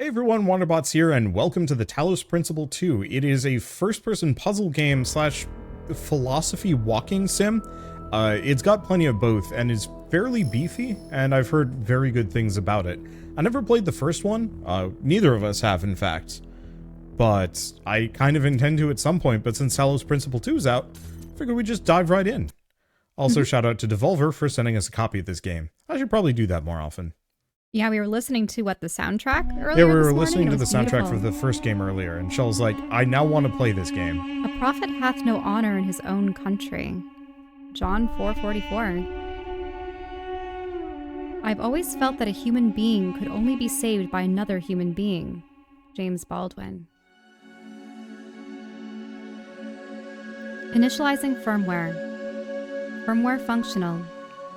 Hey everyone, Wanderbots here, and welcome to the Talos Principle 2. It is a first-person puzzle game slash philosophy walking sim. It's got plenty of both, and is fairly beefy, and I've heard very good things about it. I never played the first one, neither of us have in fact, but I kind of intend to at some point, but since Talos Principle 2 is out, I figured we'd just dive right in. Also, shout out to Devolver for sending us a copy of this game. I should probably do that more often. Yeah, we were listening to, the soundtrack earlier Yeah, we were this morning, listening to the soundtrack beautiful. for the first game earlier, and Shell's like, I now want to play this game. A prophet hath no honor in his own country. John 4:44. I've always felt that a human being could only be saved by another human being. James Baldwin. Initializing firmware. Firmware functional.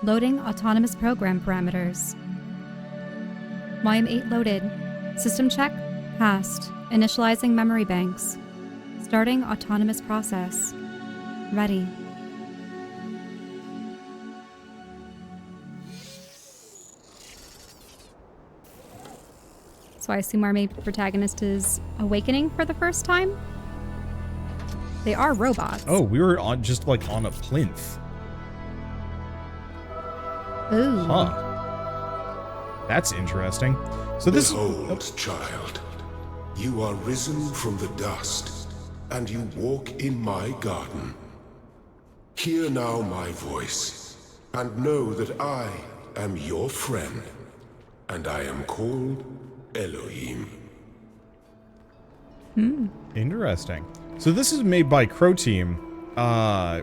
Loading autonomous program parameters. YM8 loaded. System check. Passed. Initializing memory banks. Starting autonomous process. Ready. So I assume our main protagonist is awakening for the first time? They are robots. Oh, we were on just like on a plinth. Ooh. Huh. That's interesting. So this... Behold, child, you are risen from the dust, and you walk in my garden. Hear now my voice, and know that I am your friend, and I am called Elohim. Interesting. So this is made by Crow Team,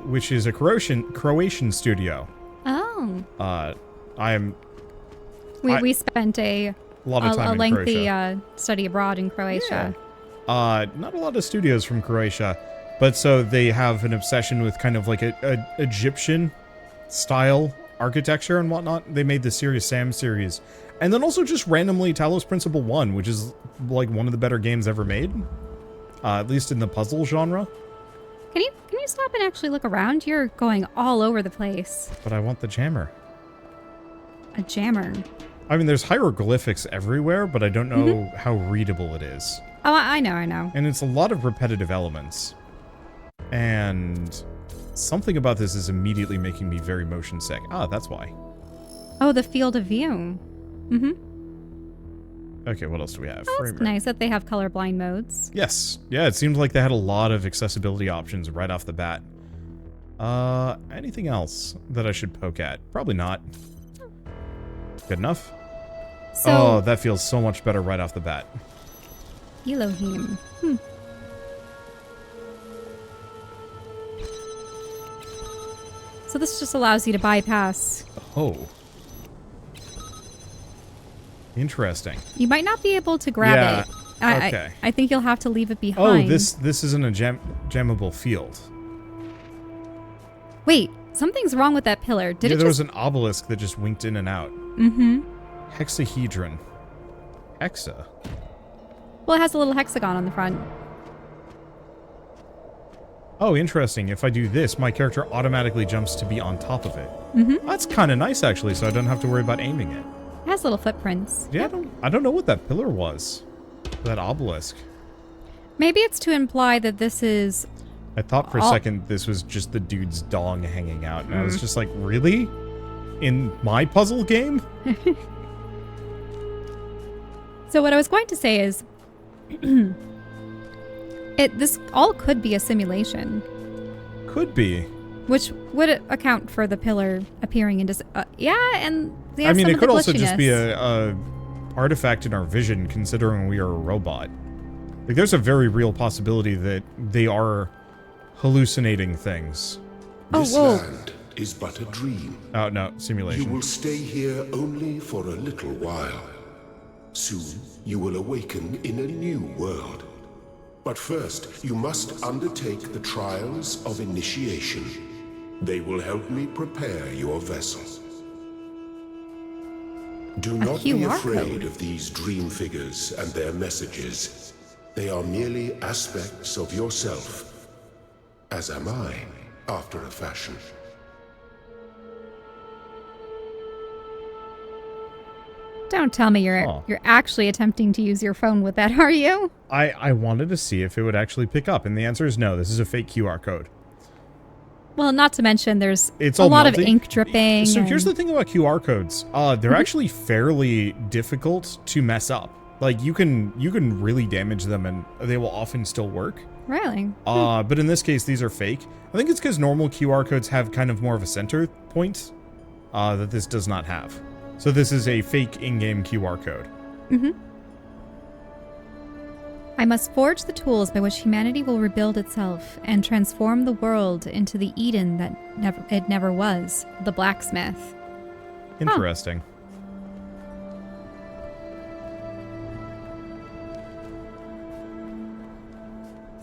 which is a Croatian studio. Oh. I am... We spent a lot of time in lengthy Croatia. study abroad in Croatia. Not a lot of studios from Croatia, but so they have an obsession with kind of like a Egyptian style architecture and whatnot. They made the Serious Sam series, and then also just randomly Talos Principle 1, which is like one of the better games ever made, at least in the puzzle genre. Can you stop and actually look around? You're going all over the place. But I want the jammer. A jammer. I mean, there's hieroglyphics everywhere, but I don't know how readable it is. Oh, I know. And it's a lot of repetitive elements. And something about this is immediately making me very motion sick. Ah, that's why. Oh, the field of view. Okay, what else do we have? Oh, Frame it's rate. nice that they have colorblind modes. Yes. Yeah, it seemed like they had a lot of accessibility options right off the bat. Anything else that I should poke at? Probably not. Good enough? So, Oh, that feels so much better right off the bat. Elohim. So this just allows you to bypass. Oh. Interesting. You might not be able to grab Yeah, it. okay. I think you'll have to leave it Oh, behind. this isn't a jammable field. Wait, something's wrong with that pillar. Did Yeah, it there was just... an obelisk that just winked in and out. Hexahedron. Hexa? Well, it has a little hexagon on the front. Oh, interesting. If I do this, my character automatically jumps to be on top of it. That's kind of nice, actually, so I don't have to worry about aiming it. It has little footprints. Yeah, I don't know what that pillar was. That obelisk. Maybe it's to imply that this is... I thought for a second this was just the dude's dong hanging out, and I was just like, really? In my puzzle game? So what I was going to say is... this all could be a simulation. Could be. Which would account for the pillar appearing in... yeah, and... I mean, some it of could the also just be glitchiness. a artifact in our vision, considering we are a robot. Like, there's a very real possibility that they are hallucinating things. Oh, This whoa. land is but a dream. Oh, no, You simulation. will stay here only for a little while. Soon, you will awaken in a new world. But first, you must undertake the trials of initiation. They will help me prepare your vessel. Do not be QR afraid code. of these dream figures and their messages. They are merely aspects of yourself, as am I, after a fashion. Don't tell me you're actually attempting to use your phone with that, are you? I wanted to see if it would actually pick up, and the answer is no. This is a fake QR code. Well, not to mention there's It's a all lot of melty. ink dripping. So here's the thing about QR codes. They're actually fairly difficult to mess up. Like, you can really damage them, and they will often still work. Really? But in this case, these are fake. I think it's because normal QR codes have kind of more of a center point that this does not have. So this is a fake in-game QR code. Mm-hmm. I must forge the tools by which humanity will rebuild itself and transform the world into the Eden that it never was, the blacksmith. Interesting.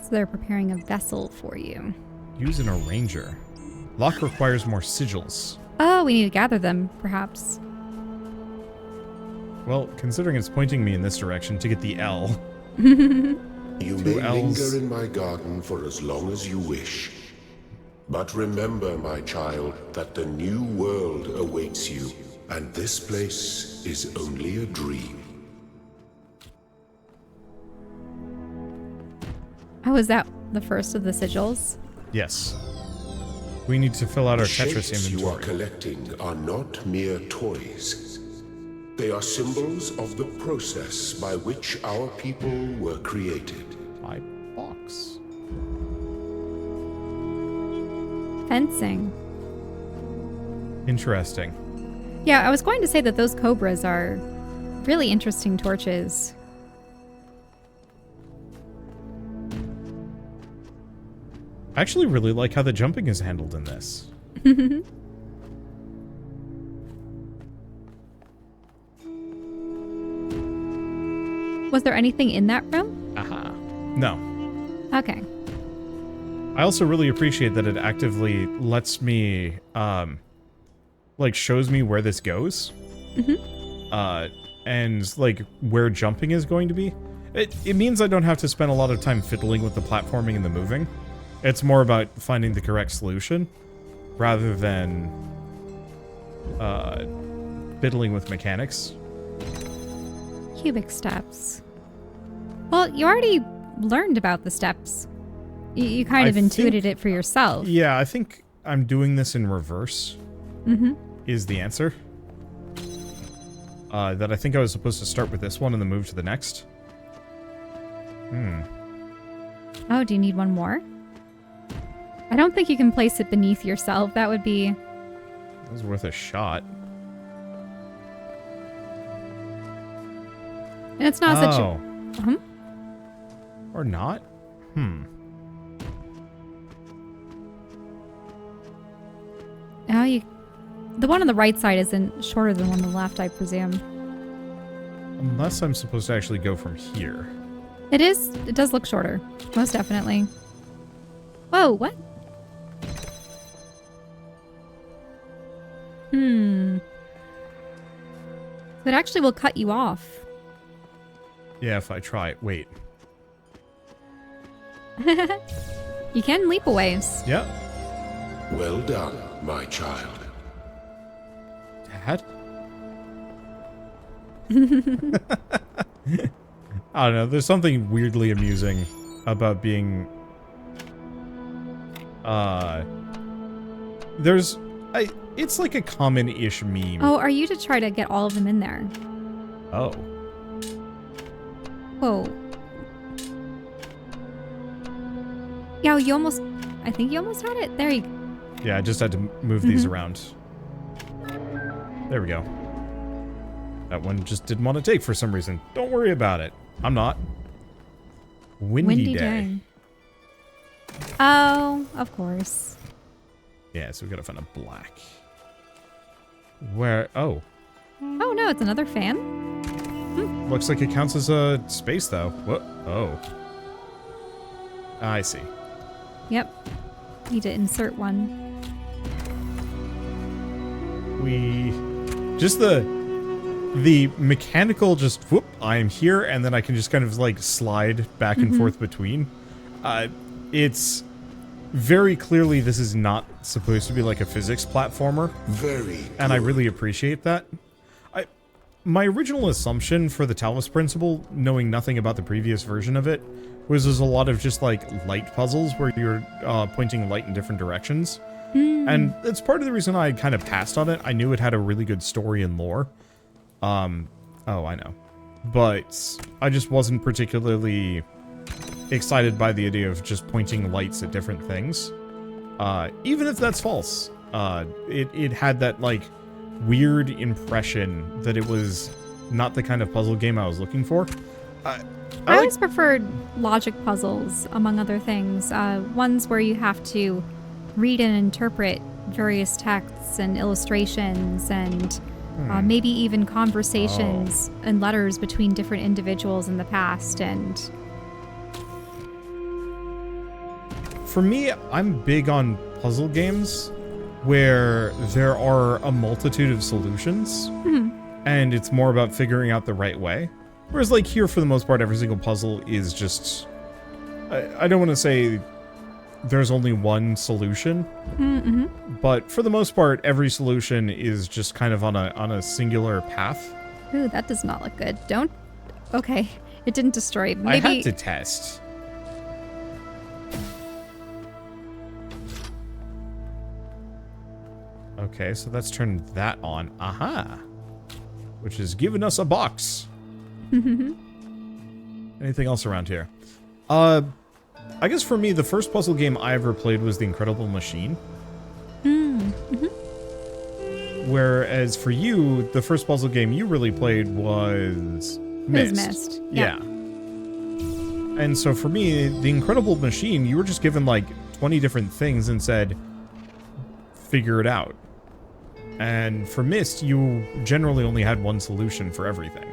So they're preparing a vessel for you. Use an arranger. Lock requires more sigils. Oh, we need to gather them, perhaps. Well, considering it's pointing me in this direction to get the L. You may L's. linger in my garden for as long as you wish. But remember, my child, that the new world awaits you, and this place is only a dream. Oh, is that the first of the sigils? Yes. We need to fill out our The Tetris shapes you are inventory. collecting are not mere toys. They are symbols of the process by which our people were created. My box. Fencing. Interesting. Yeah, I was going to say that those cobras are really interesting torches. I actually really like how the jumping is handled in this. Was there anything in that room? Aha. No. Okay. I also really appreciate that it actively lets me, like, shows me where this goes. And, like, where jumping is going to be. It means I don't have to spend a lot of time fiddling with the platforming and the moving. It's more about finding the correct solution, rather than, fiddling with mechanics. Cubic steps. Well, you already learned about the steps. You kind of intuited it for yourself. Yeah, I think I'm doing this in reverse. Is the answer. That I think I was supposed to start with this one and then move to the next. Oh, do you need one more? I don't think you can place it beneath yourself. That would be... That was worth a shot. And it's not such a... Or not? Oh, you... The one on the right side isn't shorter than the one on the left, I presume. Unless I'm supposed to actually go from here. It is. It does look shorter. Most definitely. Whoa, what? So it actually will cut you off. Yeah, if I try it. Wait. You can leap a ways. Yep. Well done, my child. Dad? I don't know. There's something weirdly amusing about being... It's like a common-ish meme. Oh, are you to try to get all of them in there? Oh. Whoa. Yeah, you almost... I think you almost had it. There you go. Yeah, I just had to move these around. There we go. That one just didn't want to take for some reason. Don't worry about it. I'm not. Windy day. Oh, of course. Yeah, so we gotta find a black. Where? Oh. Oh, no, it's another fan. Looks like it counts as a space, though. What? Oh. I see. Yep. Need to insert one. Just the mechanical just whoop, I am here, and then I can just kind of like slide back and forth between. It's very clearly this is not supposed to be like a physics platformer. Very And I good. really appreciate that. my original assumption for the Talos Principle, knowing nothing about the previous version of it, was there's a lot of just like light puzzles where you're pointing light in different directions. And it's part of the reason I kind of passed on it. I knew it had a really good story and lore. Oh, I know. But I just wasn't particularly excited by the idea of just pointing lights at different things. Even if that's false. It had that, like, weird impression that it was not the kind of puzzle game I was looking for. I always preferred logic puzzles, among other things. Ones where you have to read and interpret various texts and illustrations and maybe even conversations and letters between different individuals in the past. And for me, I'm big on puzzle games where there are a multitude of solutions and it's more about figuring out the right way. Whereas, like, here, for the most part, every single puzzle is just... I don't want to say there's only one solution, but for the most part, every solution is just kind of on a singular path. Ooh, that does not look good. Don't... Okay, it didn't destroy. Maybe... I had to test. Okay, so that's turned that on. Aha! Which has given us a box. Anything else around here? I guess for me, the first puzzle game I ever played was The Incredible Machine. Whereas for you, the first puzzle game you really played was Myst. It was Myst. Yeah. And so for me, The Incredible Machine, you were just given like 20 different things and said, figure it out. And for Myst, you generally only had one solution for everything.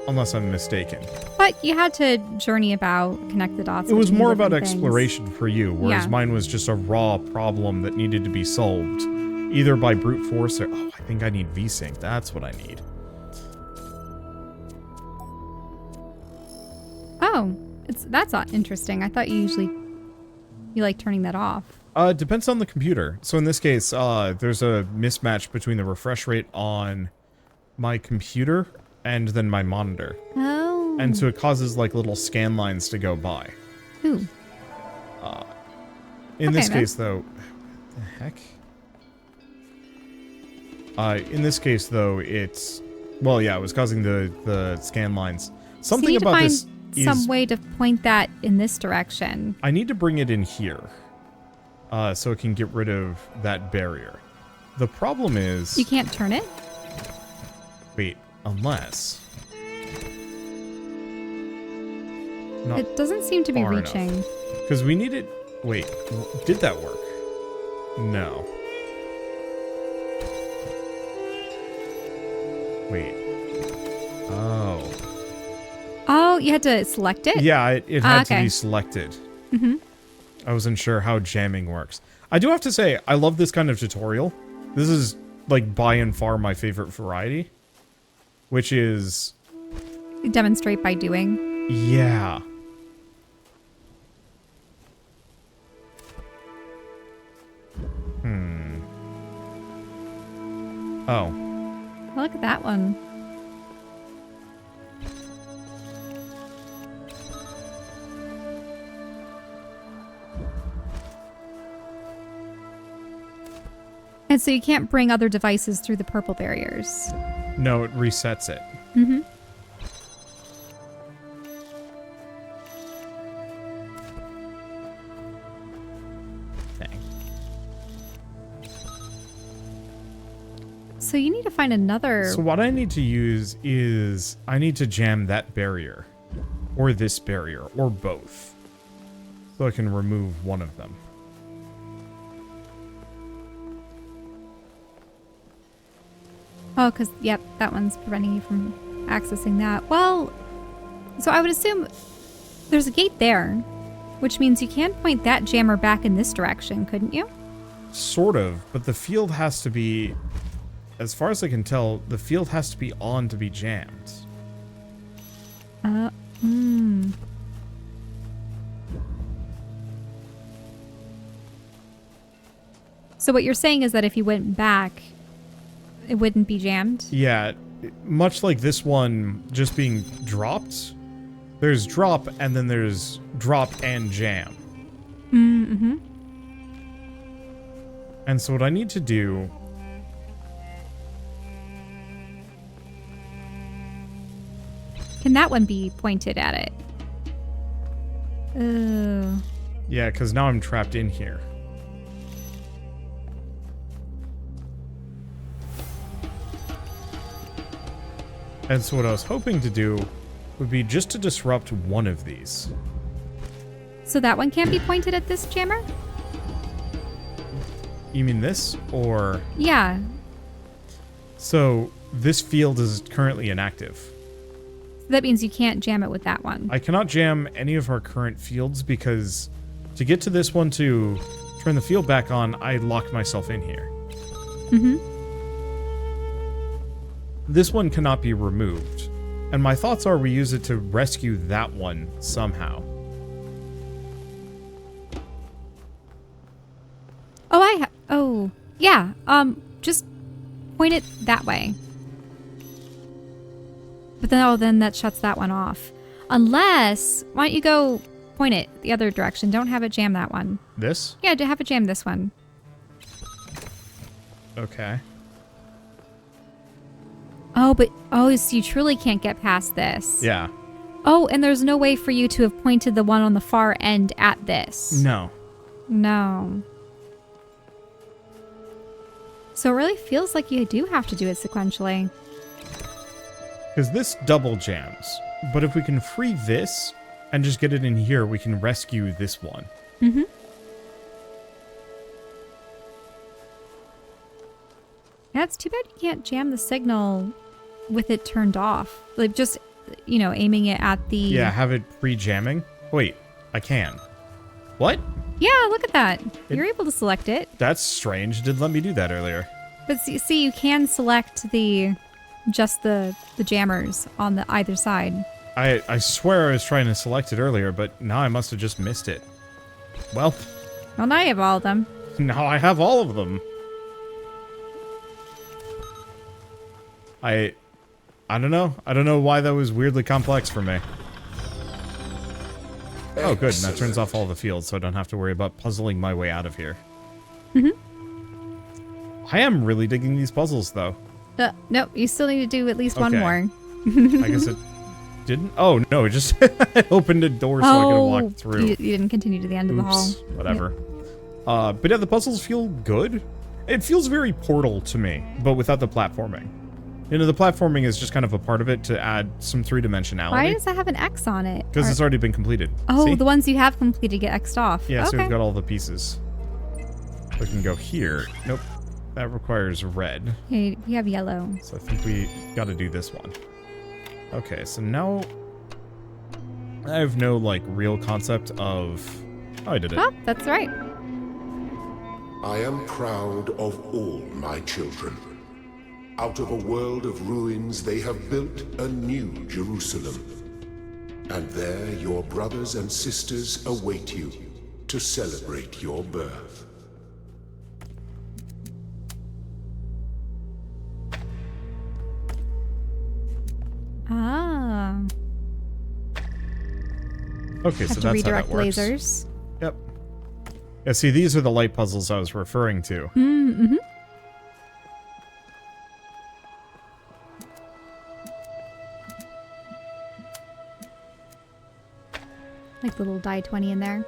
Unless I'm mistaken. But you had to journey about, connect the dots. It was more about things. exploration for you, whereas mine was just a raw problem that needed to be solved. Either by brute force or... Oh, I think I need VSync. That's what I need. Oh, that's interesting. I thought you like turning that off. It depends on the computer. So in this case, there's a mismatch between the refresh rate on my computer and then my monitor. Oh. And so it causes like little scan lines to go by. Ooh. In this case, though... What the heck? In this case, though, it's... Well, yeah, it was causing the scan lines. Something about this is... some way to point that in this direction. I need to bring it in here. So it can get rid of that barrier. The problem is... You can't turn it? Wait, unless... Not it doesn't seem to be reaching. Because we need it... Wait, did that work? No. Wait. Oh. Oh, you had to select it? Yeah, it had to be selected. I wasn't sure how jamming works. I do have to say, I love this kind of tutorial. This is, like, by and far my favorite variety. Which is... Demonstrate by doing. Yeah. Oh. Oh, look at that one. And so you can't bring other devices through the purple barriers. No, it resets it. Dang. So you need to find another... So what I need to use is... I need to jam that barrier. Or this barrier. Or both. So I can remove one of them. Oh, because, yep, that one's preventing you from accessing that. Well, so I would assume there's a gate there, which means you can point that jammer back in this direction, couldn't you? Sort of, but the field has to be... As far as I can tell, the field has to be on to be jammed. So what you're saying is that if you went back, It wouldn't be jammed? Yeah, much like this one just being dropped, there's drop and then there's drop and jam. Mm-hmm. And so what I need to do... Can that one be pointed at it? Oh. Yeah, because now I'm trapped in here. And so what I was hoping to do would be just to disrupt one of these. So that one can't be pointed at this jammer? You mean this? Or... Yeah. So this field is currently inactive. So that means you can't jam it with that one. I cannot jam any of our current fields because to get to this one to turn the field back on, I locked myself in here. Mm-hmm. This one cannot be removed. And my thoughts are we use it to rescue that one somehow. Oh, yeah. Just point it that way. But then that shuts that one off. Unless, why don't you go point it the other direction? Don't have it jam that one. This? Yeah, to have it jam this one. Okay. Oh, so you truly can't get past this. Yeah. Oh, and there's no way for you to have pointed the one on the far end at this. No. No. So it really feels like you do have to do it sequentially. Because this double jams. But if we can free this and just get it in here, we can rescue this one. Mm-hmm. Yeah, it's too bad you can't jam the signal with it turned off. Like just, aiming it at the... Yeah, have it pre-jamming. Wait, I can. What? Yeah, look at that. You're able to select it. That's strange. It didn't let me do that earlier. But see, you can select just the jammers on the either side. I swear I was trying to select it earlier, but now I must have just missed it. Well, now you have all of them. Now I have all of them. I don't know. I don't know why that was weirdly complex for me. Oh, good. And that turns off all the fields, so I don't have to worry about puzzling my way out of here. Mm-hmm. I am really digging these puzzles, though. Nope, you still need to do at least one more. I guess it didn't. Oh, no, it just opened a door so I could walk through. You didn't continue to the end of the hall. Whatever. Yep. But yeah, the puzzles feel good. It feels very Portal to me, but without the platforming. The platforming is just kind of a part of it to add some three-dimensionality. Why does that have an X on it? Because it's already been completed. Oh, See? the ones you have completed get X'd off. Yeah, okay. so we've got all the pieces. We can go here. Nope. That requires red. Hey, we have yellow. So I think we got to do this one. Okay, so now I have no, real concept of... Oh, I did it. Oh, that's right. I am proud of all my children. Out of a world of ruins, they have built a new Jerusalem. And there your brothers and sisters await you to celebrate your birth. Ah. Okay, so have to that's how redirect that works. lasers. Yep. Yeah, see, these are the light puzzles I was referring to. Mm-hmm. Like the little die 20 in there.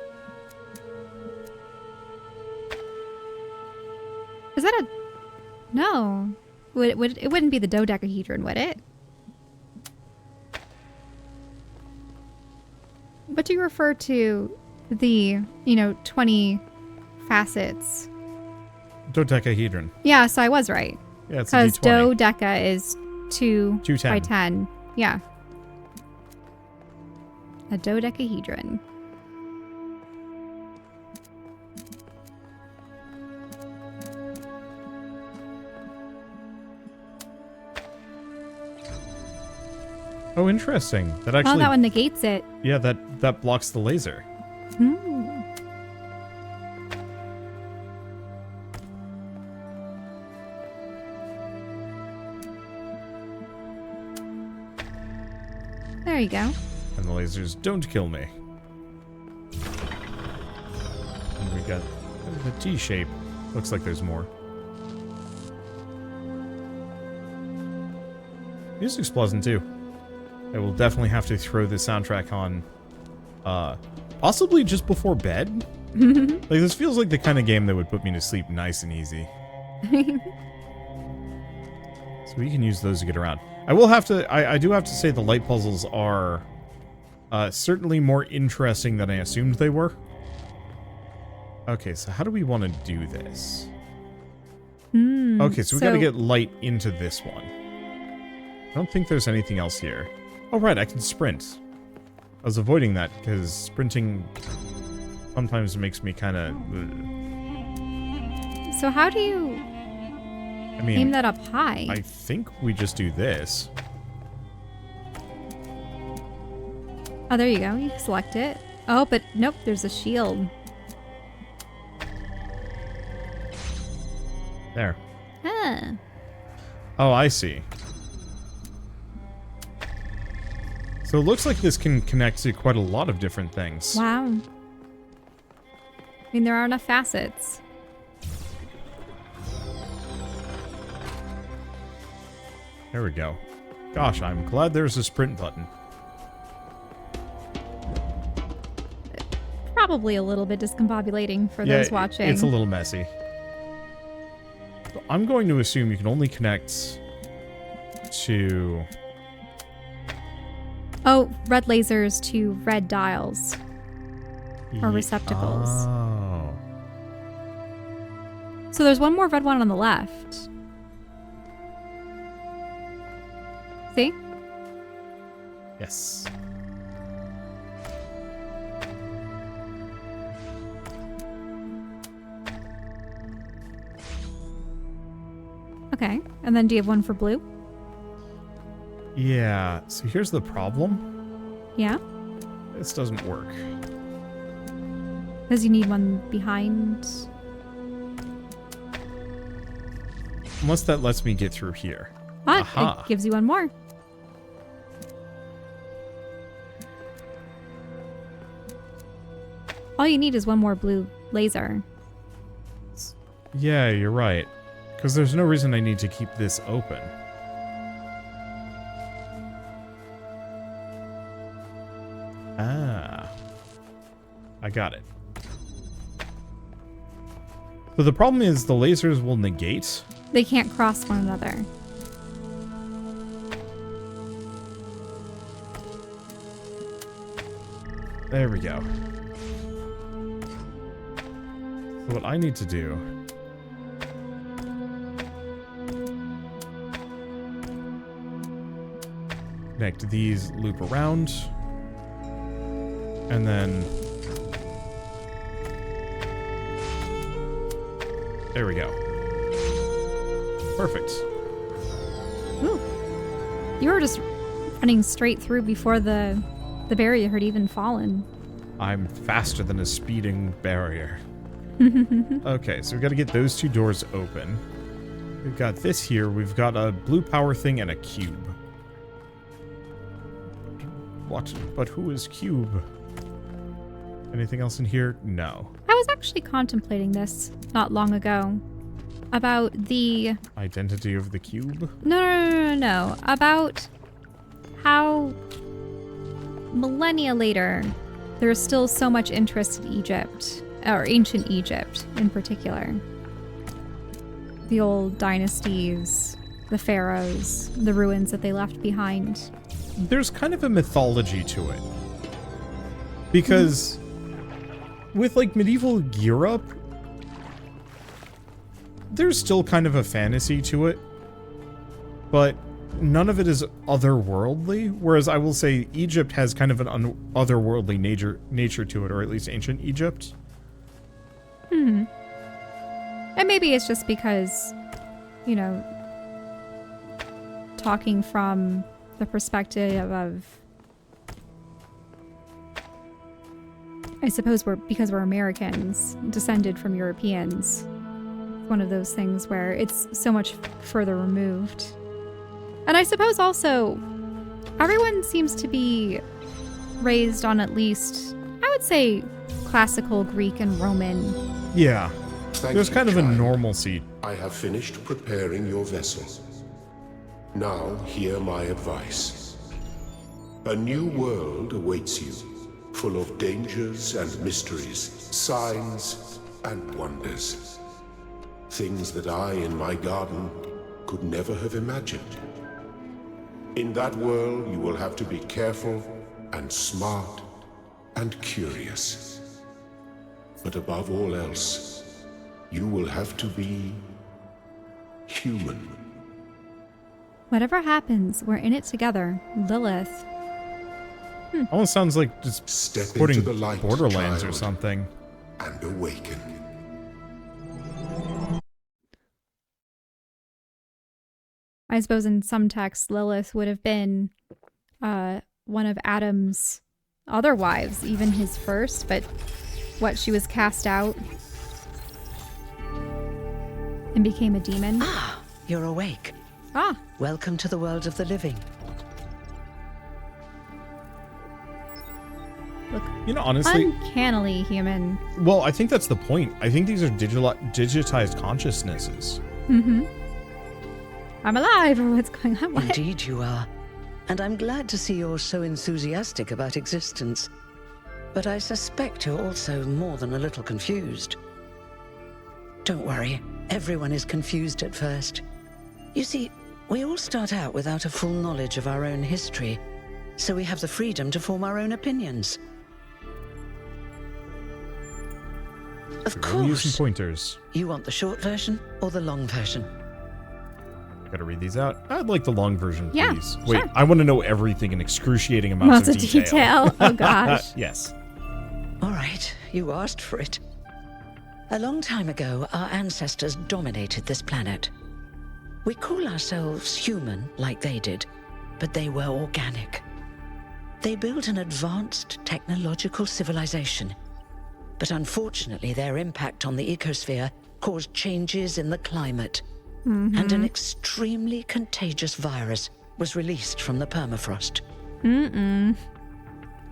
Is that a... No. It wouldn't be the dodecahedron, would it? What do you refer to the, 20 facets? Dodecahedron. Yeah, so I was right. Yeah, it's a Because D20. dodeca is 2 210. by 10. Yeah. A dodecahedron. Oh, interesting. That actually... Oh, that one negates it. Yeah, that blocks the laser. Hmm. There you go. And the lasers don't kill me. And we got the T shape. Looks like there's more. Music's pleasant too. I will definitely have to throw the soundtrack on, possibly just before bed. Like, this feels like the kind of game that would put me to sleep nice and easy. So we can use those to get around. I will have to, I do have to say the light puzzles are certainly more interesting than I assumed they were. Okay, so how do we want to do this? Okay, so we gotta get light into this one. I don't think there's anything else here. Oh, right, I can sprint. I was avoiding that because sprinting sometimes makes me kind of... So how do you aim that up high? I think we just do this. Oh, there you go. You select it. Oh, but nope, there's a shield. There. Huh. Oh, I see. So it looks like this can connect to quite a lot of different things. Wow. I mean, there are enough facets. There we go. Gosh, I'm glad there's a sprint button. Probably a little bit discombobulating for those watching. It's a little messy. So I'm going to assume you can only connect to... Oh, red lasers to red dials. Or receptacles. Oh. So there's one more red one on the left. See? Yes. Okay. And then do you have one for blue? Yeah. So here's the problem. Yeah? This doesn't work. Because you need one behind. Unless that lets me get through here. But Aha. it gives you one more. All you need is one more blue laser. Yeah, you're right. Because there's no reason I need to keep this open. Ah. I got it. So the problem is the lasers will negate. They can't cross one another. There we go. So what I need to do... connect these, loop around. And then... there we go. Perfect. Ooh. You were just running straight through before the barrier had even fallen. I'm faster than a speeding barrier. Okay, so we've got to get those two doors open. We've got this here. We've got a blue power thing and a cube. What? But who is Cube? Anything else in here? No. I was actually contemplating this not long ago. About the... Identity of the cube? No. About how millennia later, there's still so much interest in Egypt, or ancient Egypt in particular. The old dynasties, the pharaohs, the ruins that they left behind. There's kind of a mythology to it. Because with like medieval Europe, there's still kind of a fantasy to it, but none of it is otherworldly, whereas I will say Egypt has kind of an otherworldly nature to it, or at least ancient Egypt. And maybe it's just because, you know, talking from the perspective of, I suppose because we're Americans, descended from Europeans. It's one of those things where it's so much further removed. And I suppose also, everyone seems to be raised on at least, I would say, classical Greek and Roman. Yeah. Thank There's you, kind of a child. normalcy. I have finished preparing your vessel. Now hear my advice. A new world awaits you, full of dangers and mysteries, signs and wonders. Things that I, in my garden, could never have imagined. In that world, you will have to be careful and smart and curious. But above all else, you will have to be human. Whatever happens, we're in it together. Lilith. Almost sounds like just Step quoting into the light, Borderlands or child, something. and awaken. I suppose in some texts, Lilith would have been one of Adam's other wives, even his first, but what, she was cast out and became a demon. Ah, you're awake. Ah, Welcome to the world of the living. look, You know, honestly, uncannily human. well, I think that's the point. I think these are digitized consciousnesses. Mm-hmm. I'm alive, or what's going on? What? Indeed you are. And I'm glad to see you're so enthusiastic about existence. But I suspect you're also more than a little confused. Don't worry, everyone is confused at first. You see, we all start out without a full knowledge of our own history, so we have the freedom to form our own opinions. Of We're using course. pointers. You want the short version or the long version? Gotta read these out. I'd like the long version, Yeah, please. Wait, sure. I want to know everything in excruciating amounts Lots of detail. Oh gosh. Yes. All right, you asked for it. A long time ago, our ancestors dominated this planet. We call ourselves human, like they did, but they were organic. They built an advanced technological civilization, but unfortunately their impact on the ecosphere caused changes in the climate, and an extremely contagious virus was released from the permafrost.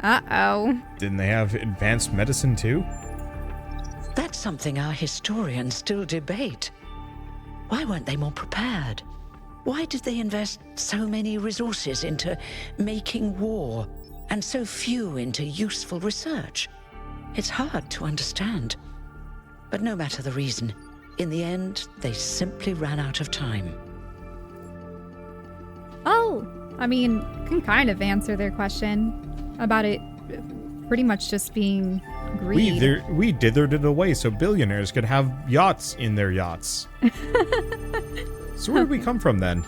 Uh-oh. Didn't they have advanced medicine too? That's something our historians still debate. Why weren't they more prepared? Why did they invest so many resources into making war, and so few into useful research? It's hard to understand. But no matter the reason, in the end, they simply ran out of time. Oh, I mean, can kind of answer their question about it pretty much just being greed. We dithered it away so billionaires could have yachts in their yachts. So where did we come from then?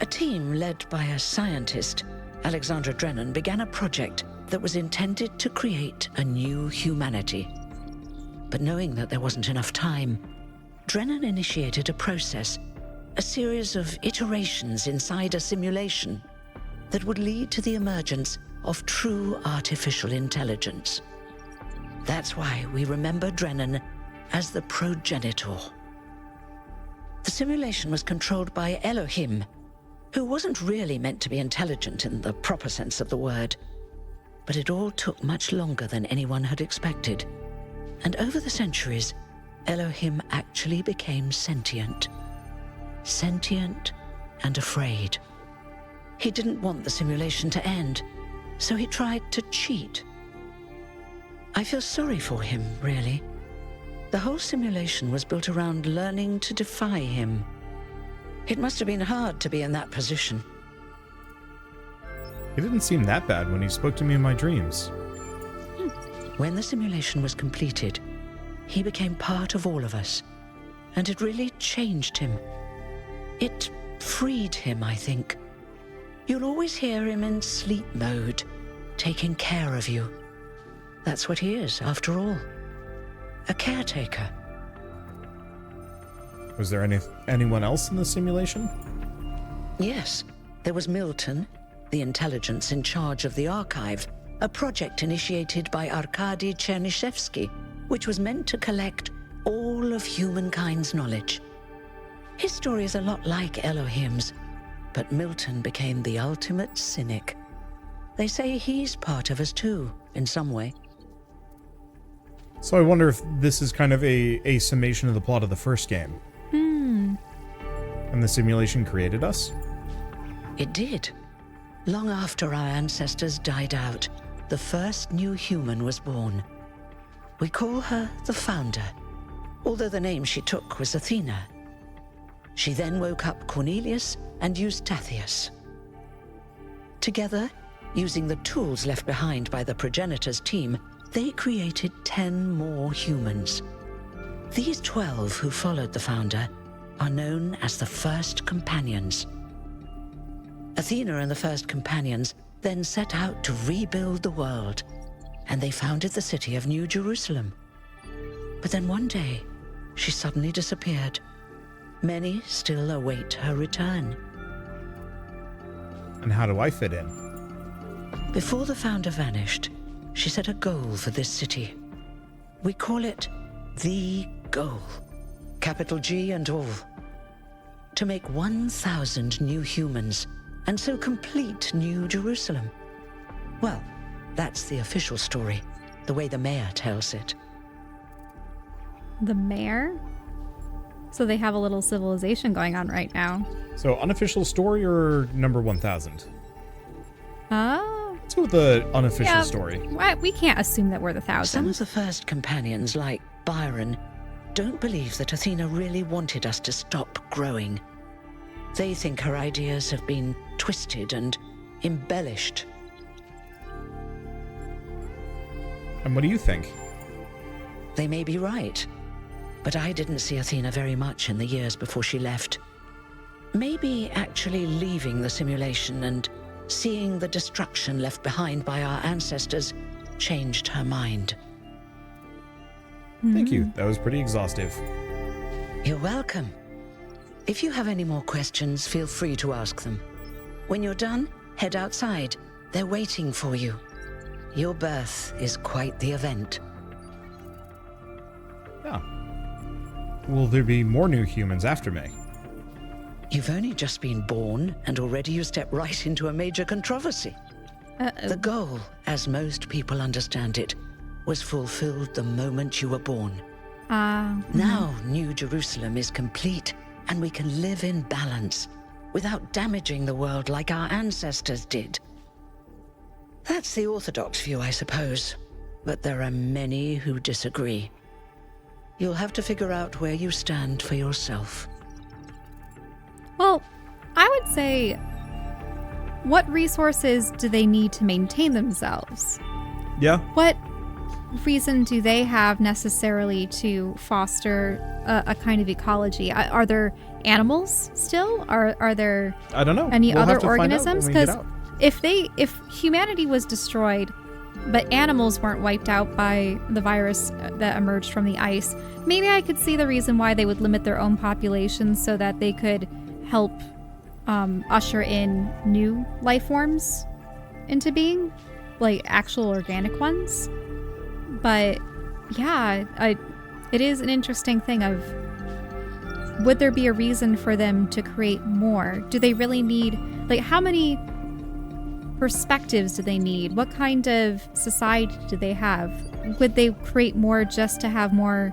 A team led by a scientist, Alexandra Drennan, began a project that was intended to create a new humanity. But knowing that there wasn't enough time, Drennan initiated a process, a series of iterations inside a simulation that would lead to the emergence of true artificial intelligence. That's why we remember Drennan as the progenitor. The simulation was controlled by Elohim, who wasn't really meant to be intelligent in the proper sense of the word. But it all took much longer than anyone had expected. And over the centuries, Elohim actually became sentient. Sentient and afraid. He didn't want the simulation to end, so he tried to cheat. I feel sorry for him, really. The whole simulation was built around learning to defy him. It must have been hard to be in that position. He didn't seem that bad when he spoke to me in my dreams. When the simulation was completed, he became part of all of us, and it really changed him. It freed him, I think. You'll always hear him in sleep mode, taking care of you. That's what he is, after all. A caretaker. Was there anyone else in the simulation? Yes, there was Milton, the intelligence in charge of the archive, a project initiated by Arkady Chernyshevsky, which was meant to collect all of humankind's knowledge. His story is a lot like Elohim's, But Milton became the ultimate cynic. They say he's part of us too, in some way. So I wonder if this is kind of a summation of the plot of the first game. And the simulation created us? It did. Long after our ancestors died out, the first new human was born. We call her the Founder, although the name she took was Athena. She then woke up Cornelius and Eustathius. Together, using the tools left behind by the progenitors' team, they created 10 more humans. These 12 who followed the Founder are known as the First Companions. Athena and the First Companions then set out to rebuild the world, and they founded the city of New Jerusalem. But then one day, she suddenly disappeared. Many still await her return. And how do I fit in? Before the Founder vanished, she set a goal for this city. We call it the Goal, capital G and all. To make 1,000 new humans, and so complete New Jerusalem. Well, that's the official story, the way the mayor tells it. The mayor? So they have a little civilization going on right now. So unofficial story or number 1,000? Let's go with the unofficial story. We can't assume that we're the Some 1,000. of the First Companions, like Byron, don't believe that Athena really wanted us to stop growing. They think her ideas have been twisted and embellished. And what do you think? They may be right, but I didn't see Athena very much in the years before she left. Maybe actually leaving the simulation and seeing the destruction left behind by our ancestors changed her mind. Thank you. That was pretty exhaustive. You're welcome. If you have any more questions, feel free to ask them. When you're done, head outside. They're waiting for you. Your birth is quite the event. Yeah. Will there be more new humans after me? You've only just been born, and already you step right into a major controversy. The goal, as most people understand it, was fulfilled the moment you were born. Now New Jerusalem is complete, and we can live in balance, without damaging the world like our ancestors did. That's the orthodox view, I suppose, but there are many who disagree. You'll have to figure out where you stand for yourself. Well, I would say, what resources do they need to maintain themselves? Yeah. What reason do they have necessarily to foster a kind of ecology? Are there animals still? Are there I don't know. any We'll other have to find out when organisms? we get Because out. if humanity was destroyed, but animals weren't wiped out by the virus that emerged from the ice, maybe I could see the reason why they would limit their own populations so that they could help usher in new life forms into being, like actual organic ones. But yeah, it is an interesting thing of, would there be a reason for them to create more? Do they really need, like, how many perspectives do they need? What kind of society do they have? Would they create more just to have more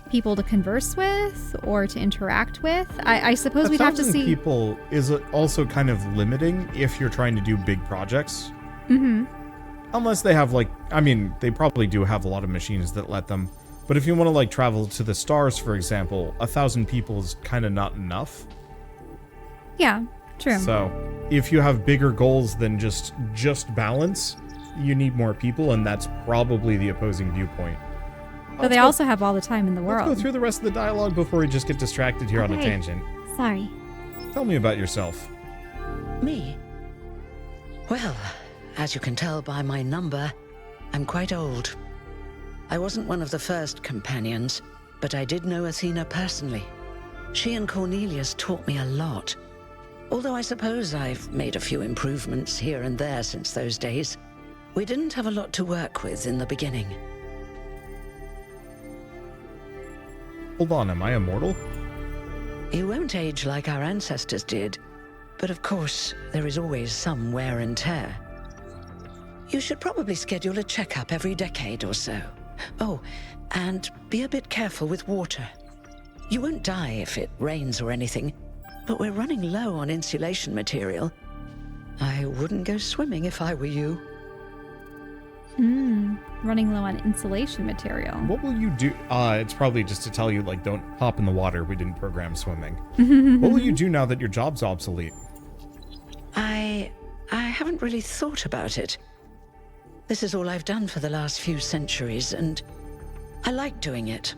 people to converse with or to interact with? I suppose we'd have to 1,000 see. people is also kind of limiting if you're trying to do big projects. Mm-hmm. Unless they have, like, I mean, they probably do have a lot of machines that let them. But if you want to, like, travel to the stars, for example, 1,000 people is kind of not enough. Yeah, true. So, if you have bigger goals than just balance, you need more people, and that's probably the opposing viewpoint. But they also have all the time in the Let's world. go through the rest of the dialogue before we just get distracted here on a Okay. tangent. Sorry. Tell me about yourself. Me? Well, as you can tell by my number, I'm quite old. I wasn't one of the first companions, but I did know Athena personally. She and Cornelius taught me a lot. Although I suppose I've made a few improvements here and there since those days. We didn't have a lot to work with in the beginning. Hold on, am I immortal? You won't age like our ancestors did, But of course, there is always some wear and tear. You should probably schedule a checkup every decade or so. Oh, and be a bit careful with water. You won't die if it rains or anything, but we're running low on insulation material. I wouldn't go swimming if I were you. Running low on insulation material. What will you do? It's probably just to tell you, like, don't hop in the water. We didn't program swimming. What will you do now that your job's obsolete? I haven't really thought about it. This is all I've done for the last few centuries, and I like doing it.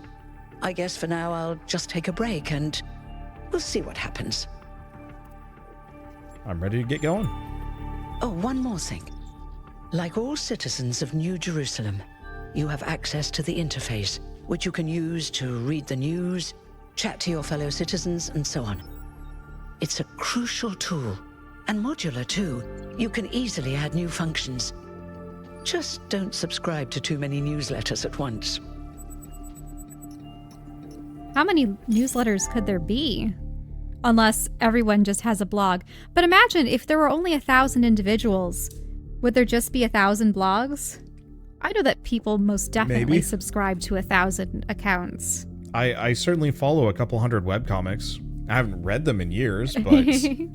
I guess for now I'll just take a break, and we'll see what happens. I'm ready to get going. Oh, one more thing. Like all citizens of New Jerusalem, you have access to the interface, which you can use to read the news, chat to your fellow citizens, and so on. It's a crucial tool, and modular too. You can easily add new functions. Just don't subscribe to too many newsletters at once. How many newsletters could there be? Unless everyone just has a blog. But imagine if there were only 1,000 individuals. Would there just be 1,000 blogs? I know that people most definitely Maybe. subscribe to 1,000 accounts. I certainly follow a couple hundred webcomics. I haven't read them in years, but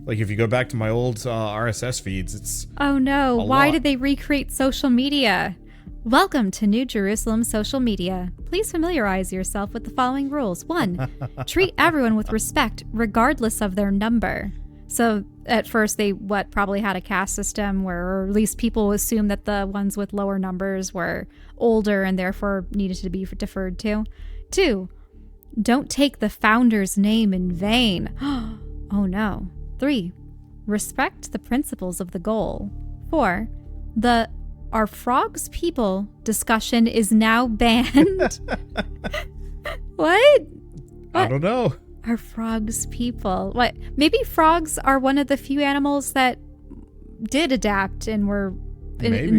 like if you go back to my old RSS feeds, it's Oh no, a why lot. did they recreate social media? Welcome to New Jerusalem social media. Please familiarize yourself with the following rules. 1. Treat everyone with respect, regardless of their number. So at first they probably had a caste system where, or at least people assumed that the ones with lower numbers were older and therefore needed to be deferred to. 2. Don't take the founder's name in vain. Oh no. 3. Respect the principles of the goal. 4. The "Are frogs people" discussion is now banned. What? I don't know. Are frogs people? What? Maybe frogs are one of the few animals that did adapt and were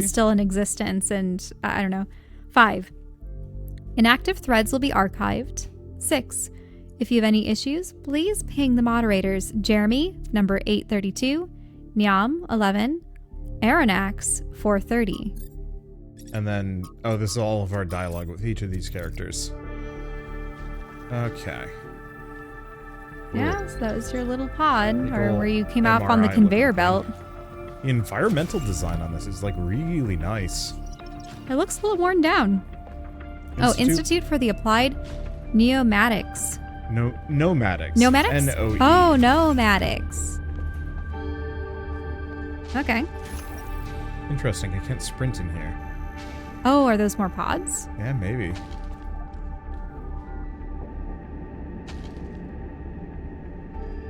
still in existence. And I don't know. 5. Inactive threads will be archived. 6. If you have any issues, please ping the moderators Jeremy, number 832, Nyam, 11, Aronax, 430. And then, oh, this is all of our dialogue with each of these characters. Okay. Yeah, so that was your little pod, Big or ol' where you came out on the MRI conveyor looking belt. thing. The environmental design on this is like really nice. It looks a little worn down. Oh, Institute for the Applied Neomatics. Nomadics. Nomadics? N-O-E. Oh, nomadics. Okay. Interesting. I can't sprint in here. Oh, are those more pods? Yeah, maybe.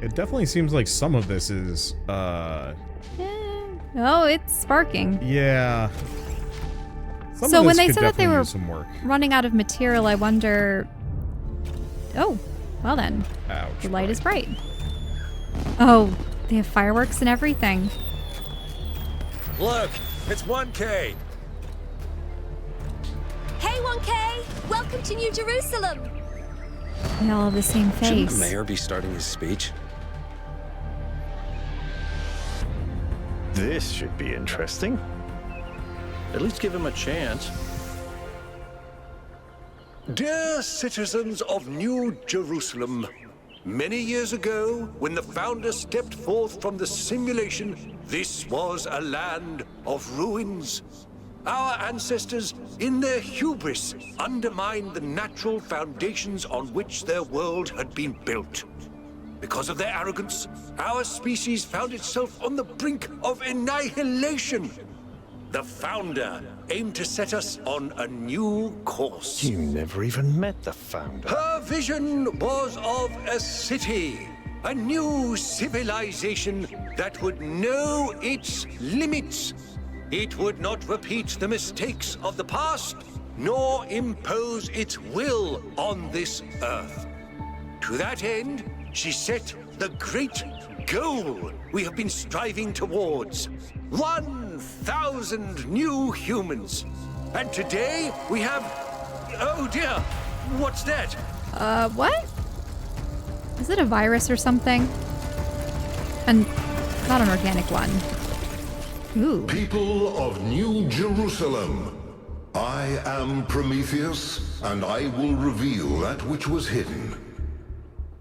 It definitely seems like some of this is, Oh, it's sparking. yeah. Some So of when this they could said that they definitely were use some work. running out of material, I wonder... Oh, well then. Ouch. The light is bright. Oh, they have fireworks and everything. Look, it's 1K. Hey 1K! Welcome to New Jerusalem! They all have the same Shouldn't the face. mayor be starting his speech? This should be interesting. At least give him a chance. Dear citizens of New Jerusalem, many years ago, when the founder stepped forth from the simulation, this was a land of ruins. Our ancestors, in their hubris, undermined the natural foundations on which their world had been built. Because of their arrogance, our species found itself on the brink of annihilation. The founder aimed to set us on a new course. You never even met the founder. Her vision was of a city, a new civilization that would know its limits. It would not repeat the mistakes of the past, nor impose its will on this earth. To that end, she set the great goal we have been striving towards. 1,000 new humans. And today we have... Oh dear, what's that? What? Is it a virus or something? And Not an organic one. Ooh. People of New Jerusalem, I am Prometheus, and I will reveal that which was hidden.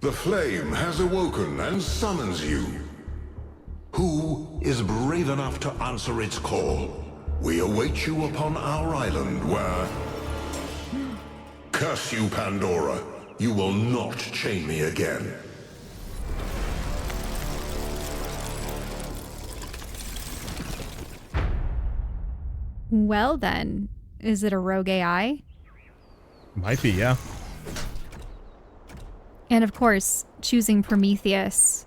The flame has awoken and summons you. Who is brave enough to answer its call? We await you upon our island where... Curse you, Pandora. You will not chain me again. Well then, is it a rogue AI? Might be, yeah. And of course, choosing Prometheus,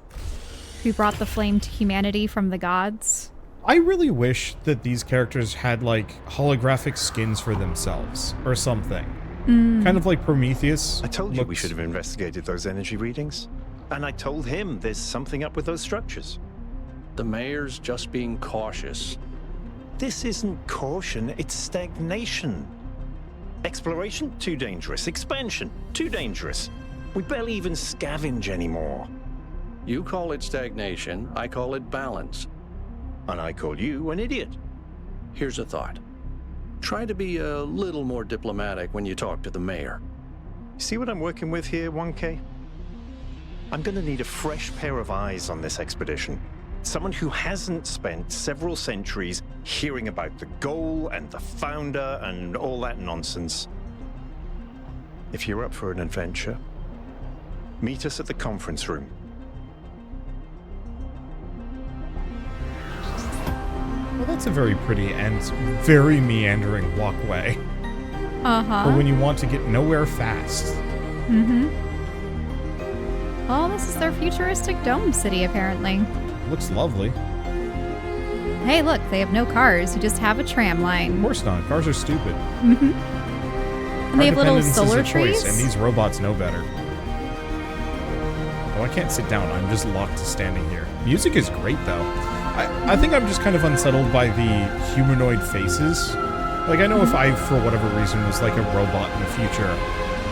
who brought the flame to humanity from the gods. I really wish that these characters had, like, holographic skins for themselves, or something. Kind of like Prometheus. I told you we should have investigated those energy readings. And I told him there's something up with those structures. The mayor's just being cautious. This isn't caution, it's stagnation. Exploration? Too dangerous. Expansion? Too dangerous. We barely even scavenge anymore. You call it stagnation, I call it balance. And I call you an idiot. Here's a thought. Try to be a little more diplomatic when you talk to the mayor. See what I'm working with here, 1K? I'm gonna need a fresh pair of eyes on this expedition. Someone who hasn't spent several centuries hearing about the goal and the founder and all that nonsense. If you're up for an adventure, meet us at the conference room. Well, that's a very pretty and very meandering walkway. Uh-huh. For when you want to get nowhere fast. Mm-hmm. Oh, this is their futuristic dome city, apparently. Looks lovely. Hey, look, they have no cars. You just have a tram Of line. course not. Cars are stupid. Mm-hmm. And they have little Independence is solar a choice, trees. and these robots know better. Oh, I can't sit down. I'm just locked to standing here. Music is great, though. I think I'm just kind of unsettled by the humanoid faces. Like, I know if I, for whatever reason, was like a robot in the future,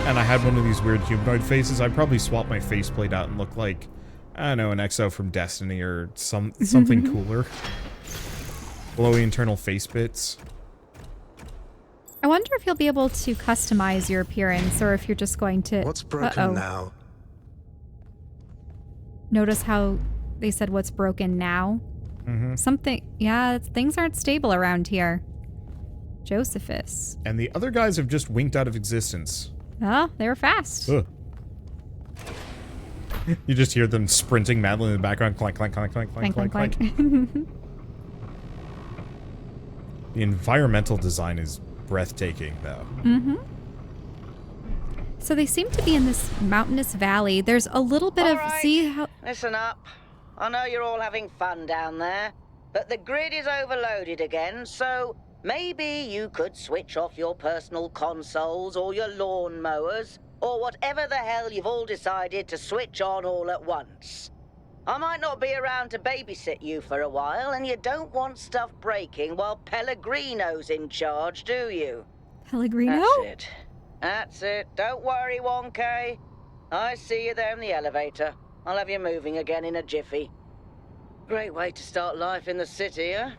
and I had one of these weird humanoid faces, I'd probably swap my faceplate out and look like, I don't know, an Exo from Destiny or something cooler. Glowy internal face bits. I wonder if you'll be able to customize your appearance, or if you're just going to... What's broken now? Notice how they said what's broken now? Mm-hmm. Something... Yeah, things aren't stable around here. Josephus. And the other guys have just winked out of existence. Oh, they were fast. Ugh. You just hear them sprinting madly in the background. Clank, clank, clank, clank, clank, clank, clank. The environmental design is breathtaking, though. Mm-hmm. So they seem to be in this mountainous valley. There's a little bit of... Right. See how... Listen up. I know you're all having fun down there, but the grid is overloaded again, so maybe you could switch off your personal consoles or your lawn mowers, or whatever the hell you've all decided to switch on all at once. I might not be around to babysit you for a while, and you don't want stuff breaking while Pellegrino's in charge, do you? Pellegrino? That's it. That's it. Don't worry, 1K. I see you there in the elevator. I'll have you moving again in a jiffy. Great way to start life in the city, huh?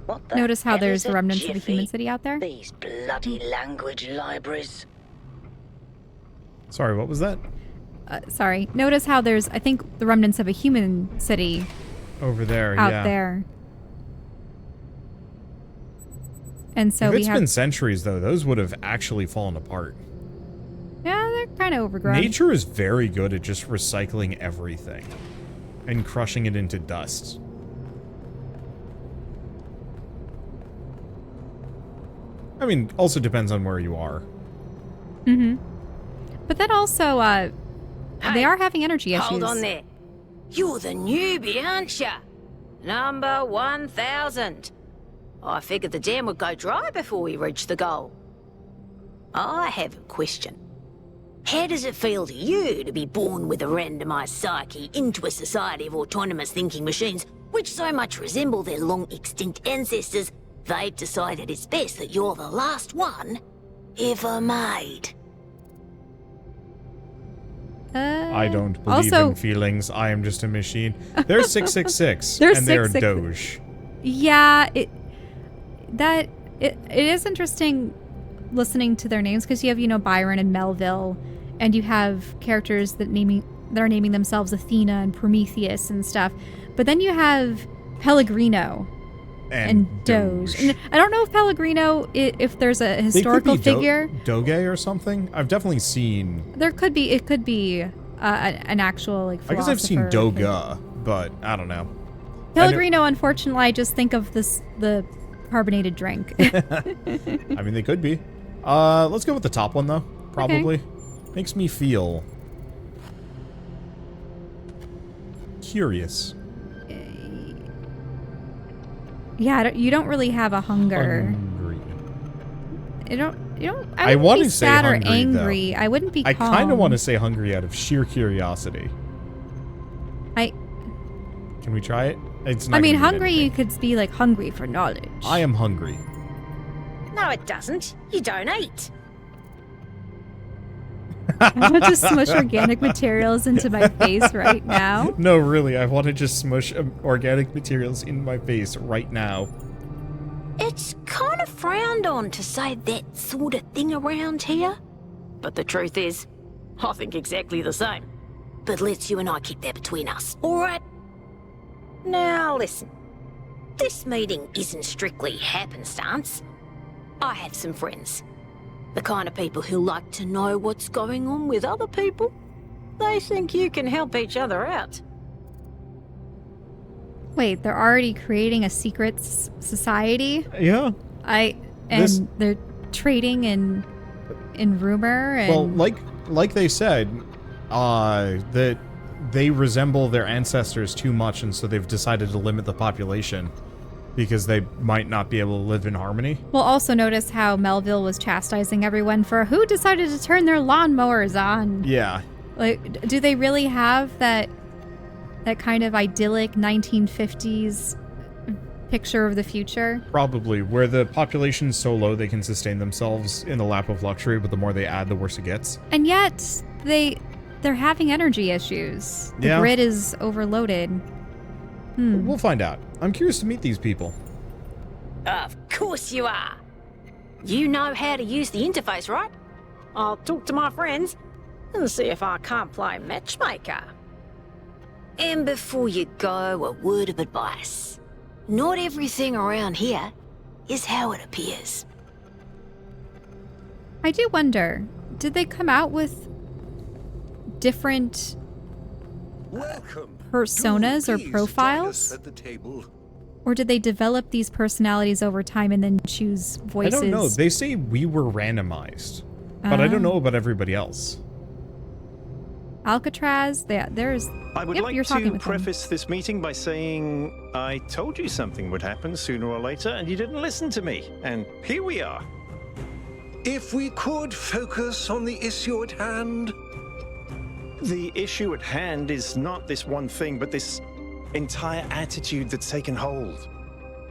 What the Notice how hell there's is a remnants of a jiffy? human city out there? These bloody language libraries. Sorry, what was that? Sorry. Notice how there's, I think, the remnants of a human city Over there, out yeah. there. And so If we it's have... been centuries, though, those would have actually fallen apart. Yeah, they're kind of overgrown. Nature is very good at just recycling everything and crushing it into dust. I mean, also depends on where you are. Mm-hmm. But then also, they are having energy issues. Hold on there. You're the newbie, aren't ya? Number 1000. I figured the dam would go dry before we reach the goal. I have a question. How does it feel to you to be born with a randomized psyche into a society of autonomous thinking machines which so much resemble their long-extinct ancestors, they've decided it's best that you're the last one ever made? I don't believe in feelings. I am just a machine. They're 666, They're and they're 666. Doge. Yeah, it is interesting listening to their names because you have, Byron and Melville, and you have characters that are naming themselves Athena and Prometheus and stuff. But then you have Pellegrino and Doge. And I don't know if Pellegrino, if there's a historical figure. Doge or something? I've definitely seen... It could be an actual, like, philosopher. I guess I've seen Doga, but I don't know. Pellegrino, unfortunately, I just think of the carbonated drink. I mean, they could be. Let's go with the top one, though. Probably. Okay. Makes me feel... curious. Yeah, you don't really have a hunger. Hungry. I want be to say sad hungry, or angry. though. I wouldn't be calm. I kind of want to say hungry out of sheer curiosity. Can we try it? It's not. Hungry, you could be like hungry for knowledge. I am hungry. No, it doesn't. You don't eat. I want to smush organic materials into my face right now. No, really, I want to just smush organic materials in my face right now. It's kind of frowned on to say that sort of thing around here. But the truth is, I think exactly the same. But let's you and I keep that between us, all right? Now listen, this meeting isn't strictly happenstance. I have some friends. The kind of people who like to know what's going on with other people. They think you can help each other out. Wait, they're already creating a secret society? Yeah. They're trading in rumor and... Well, like they said, that they resemble their ancestors too much, and so they've decided to limit the population because they might not be able to live in harmony. We'll also notice how Melville was chastising everyone for who decided to turn their lawnmowers on. Yeah. Like, do they really have that kind of idyllic 1950s picture of the future? Probably, where the population's so low they can sustain themselves in the lap of luxury, but the more they add, the worse it gets. And yet, they're having energy issues. The grid is overloaded. We'll find out. I'm curious to meet these people. Of course you are. You know how to use the interface, right? I'll talk to my friends and see if I can't play matchmaker. And before you go, a word of advice. Not everything around here is how it appears. I do wonder, did they come out with different personas or profiles? At the table. Or did they develop these personalities over time and then choose voices? I don't know. They say we were randomized, but I don't know about everybody else. Alcatraz, there's... I would like to preface this meeting by saying I told you something would happen sooner or later, and you didn't listen to me. And here we are. If we could focus on the issue at hand. The issue at hand is not this one thing, but this entire attitude that's taken hold.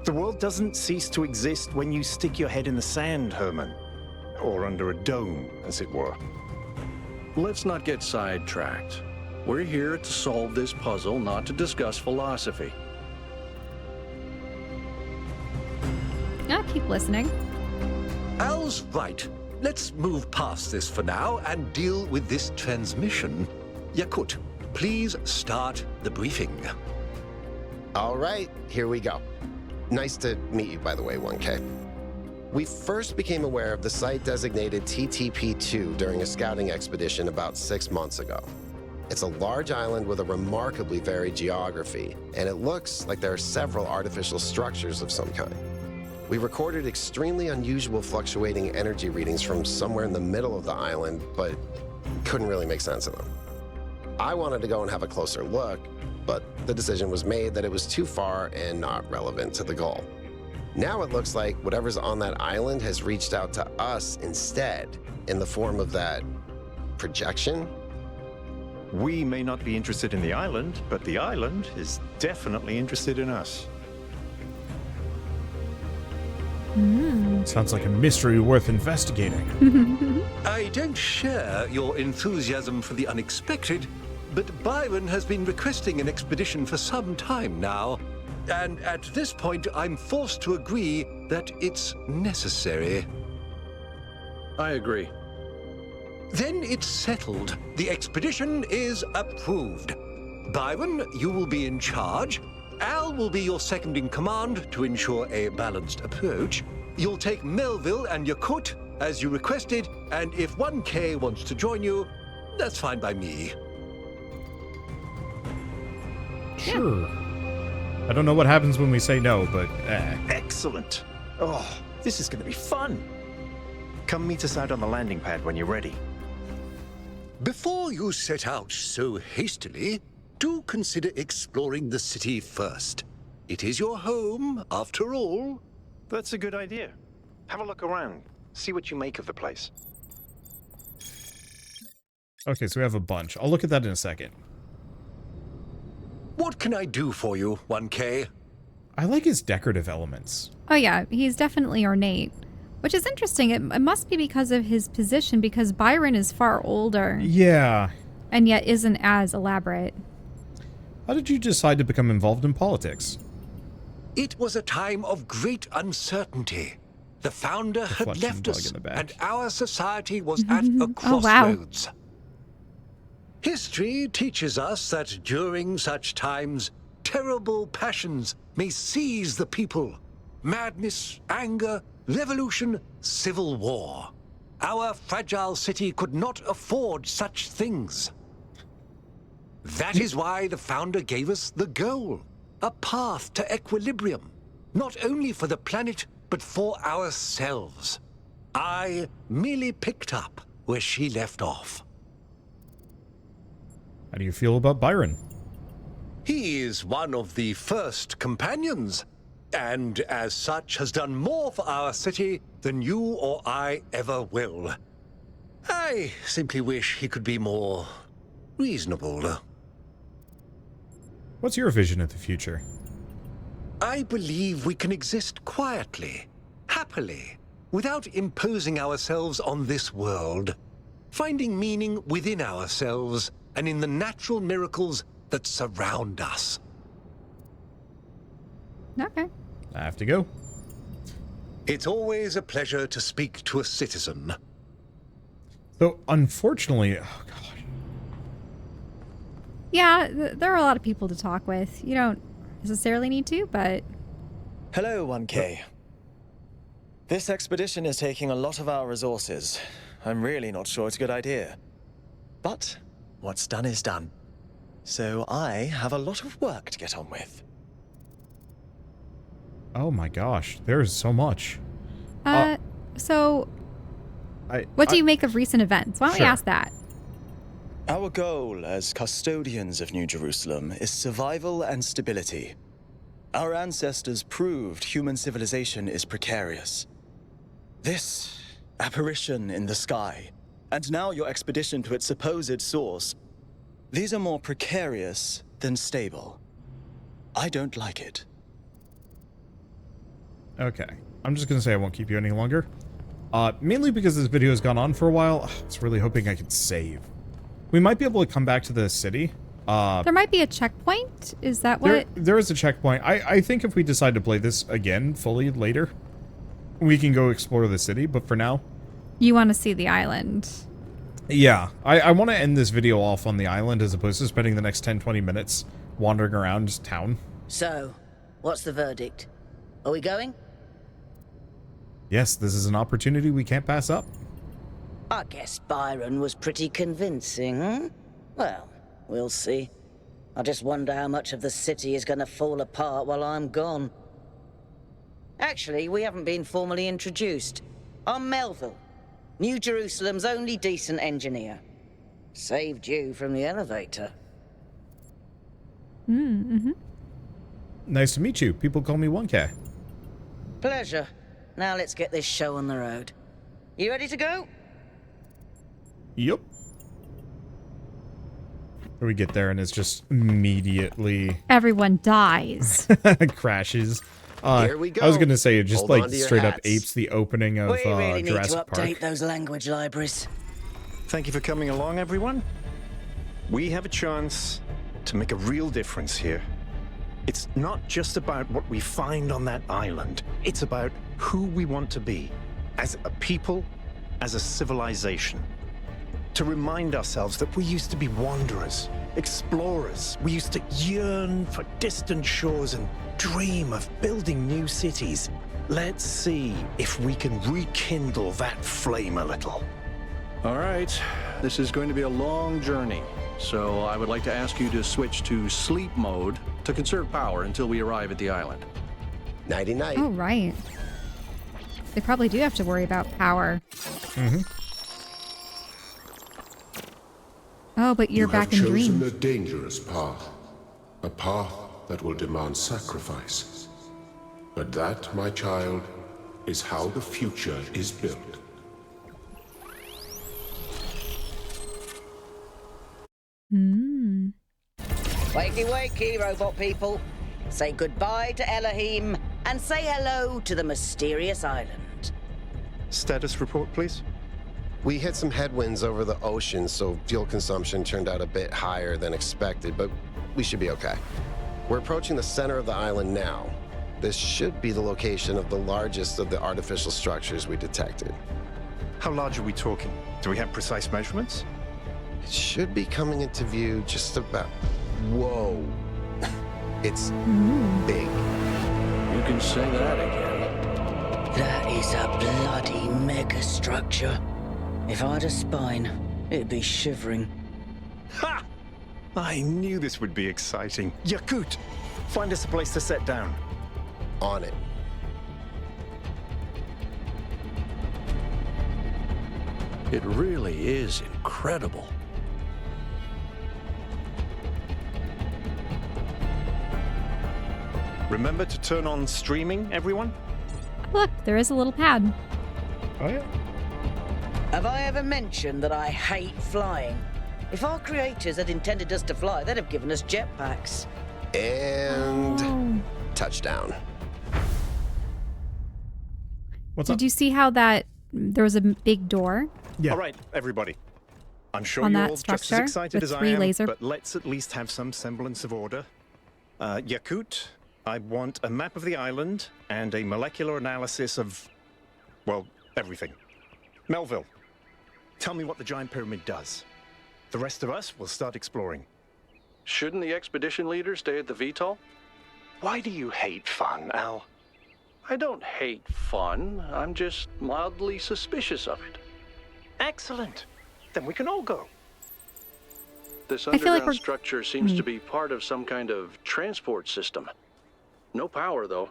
The world doesn't cease to exist when you stick your head in the sand, Herman. Or under a dome, as it were. Let's not get sidetracked. We're here to solve this puzzle, not to discuss philosophy. I'll keep listening. Al's right. Let's move past this for now and deal with this transmission. Yakut, please start the briefing. All right, here we go. Nice to meet you, by the way, 1K. We first became aware of the site designated TTP-2 during a scouting expedition about 6 months ago. It's a large island with a remarkably varied geography, and it looks like there are several artificial structures of some kind. We recorded extremely unusual fluctuating energy readings from somewhere in the middle of the island, but couldn't really make sense of them. I wanted to go and have a closer look, but the decision was made that it was too far and not relevant to the goal. Now it looks like whatever's on that island has reached out to us instead, in the form of that projection. We may not be interested in the island, but the island is definitely interested in us. Sounds like a mystery worth investigating. I don't share your enthusiasm for the unexpected, but Byron has been requesting an expedition for some time now. And at this point, I'm forced to agree that it's necessary. I agree. Then it's settled. The expedition is approved. Byron, you will be in charge. Al will be your second in command to ensure a balanced approach. You'll take Melville and Yakut as you requested, and if 1K wants to join you, that's fine by me. Sure. I don't know what happens when we say no, but Excellent. Oh, this is going to be fun. Come meet us out on the landing pad when you're ready. Before you set out so hastily, do consider exploring the city first. It is your home, after all. That's a good idea. Have a look around. See what you make of the place. Okay, so we have a bunch. I'll look at that in a second. What can I do for you, 1K? I like his decorative elements. Oh yeah, he's definitely ornate. Which is interesting. It must be because of his position, because Byron is far older. Yeah. And yet isn't as elaborate. How did you decide to become involved in politics? It was a time of great uncertainty. The founder had left us, and our society was at a crossroads. Wow. History teaches us that during such times, terrible passions may seize the people. Madness, anger, revolution, civil war. Our fragile city could not afford such things. That is why the founder gave us the goal, a path to equilibrium, not only for the planet, but for ourselves. I merely picked up where she left off. How do you feel about Byron? He is one of the first companions, and as such has done more for our city than you or I ever will. I simply wish he could be more reasonable. What's your vision of the future? I believe we can exist quietly, happily, without imposing ourselves on this world, finding meaning within ourselves and in the natural miracles that surround us. Okay. I have to go. It's always a pleasure to speak to a citizen. So, unfortunately, oh god. Yeah, there are a lot of people to talk with. You don't necessarily need to, but... Hello, 1K. This expedition is taking a lot of our resources. I'm really not sure it's a good idea. But what's done is done. So I have a lot of work to get on with. Oh my gosh, there is so much. So... what do you make of recent events? Why don't we ask that? Our goal as custodians of New Jerusalem is survival and stability. Our ancestors proved human civilization is precarious. This apparition in the sky, and now your expedition to its supposed source, these are more precarious than stable. I don't like it. Okay, I'm just gonna say I won't keep you any longer. Mainly because this video has gone on for a while. I was really hoping I could save. We might be able to come back to the city. There might be a checkpoint? Is that what... There is a checkpoint. I think if we decide to play this again fully later, we can go explore the city, but for now... You want to see the island. Yeah, I want to end this video off on the island as opposed to spending the next 10-20 minutes wandering around town. So, what's the verdict? Are we going? Yes, this is an opportunity we can't pass up. I guess Byron was pretty convincing, huh? Well, we'll see. I just wonder how much of the city is going to fall apart while I'm gone. Actually, we haven't been formally introduced. I'm Melville, New Jerusalem's only decent engineer. Saved you from the elevator. Nice to meet you. People call me 1K. Pleasure. Now let's get this show on the road. You ready to go? Yep. We get there and it's just immediately... Everyone dies. crashes. Here we go. I was gonna say it just Hold like on to your straight up hats. apes the opening of We really need to Jurassic update Park. those language libraries. Thank you for coming along, everyone. We have a chance to make a real difference here. It's not just about what we find on that island. It's about who we want to be as a people, as a civilization. To remind ourselves that we used to be wanderers, explorers. We used to yearn for distant shores and dream of building new cities. Let's see if we can rekindle that flame a little. All right, this is going to be a long journey, so I would like to ask you to switch to sleep mode to conserve power until we arrive at the island. Nighty-night. Oh, right. They probably do have to worry about power. Mm-hmm. Oh, but you're back in You have chosen dreams. a dangerous path. A path that will demand sacrifice. But that, my child, is how the future is built. Hmm. Wakey, wakey, robot people. Say goodbye to Elohim and say hello to the mysterious island. Status report, please. We hit some headwinds over the ocean, so fuel consumption turned out a bit higher than expected, but we should be okay. We're approaching the center of the island now. This should be the location of the largest of the artificial structures we detected. How large are we talking? Do we have precise measurements? It should be coming into view just about... Whoa. It's big. You can say that again. That is a bloody megastructure. If I had a spine, it'd be shivering. Ha! I knew this would be exciting. Yakut, find us a place to set down. On it. It really is incredible. Remember to turn on streaming, everyone? Look, there is a little pad. Oh yeah. Have I ever mentioned that I hate flying? If our creators had intended us to fly, they'd have given us jetpacks. And touchdown. What's Did up? you see how that there was a big door? Yeah. All right, everybody. I'm sure On you're that all just as structure excited with as I 3 am, laser- but let's at least have some semblance of order. Yakut, I want a map of the island and a molecular analysis of, well, everything. Melville, tell me what the giant pyramid does. The rest of us will start exploring. Shouldn't the expedition leader stay at the VTOL? Why do you hate fun, Al? I don't hate fun. I'm just mildly suspicious of it. Excellent. Then we can all go. This I feel like underground we're- structure seems to be part of some kind of transport system. No power, though.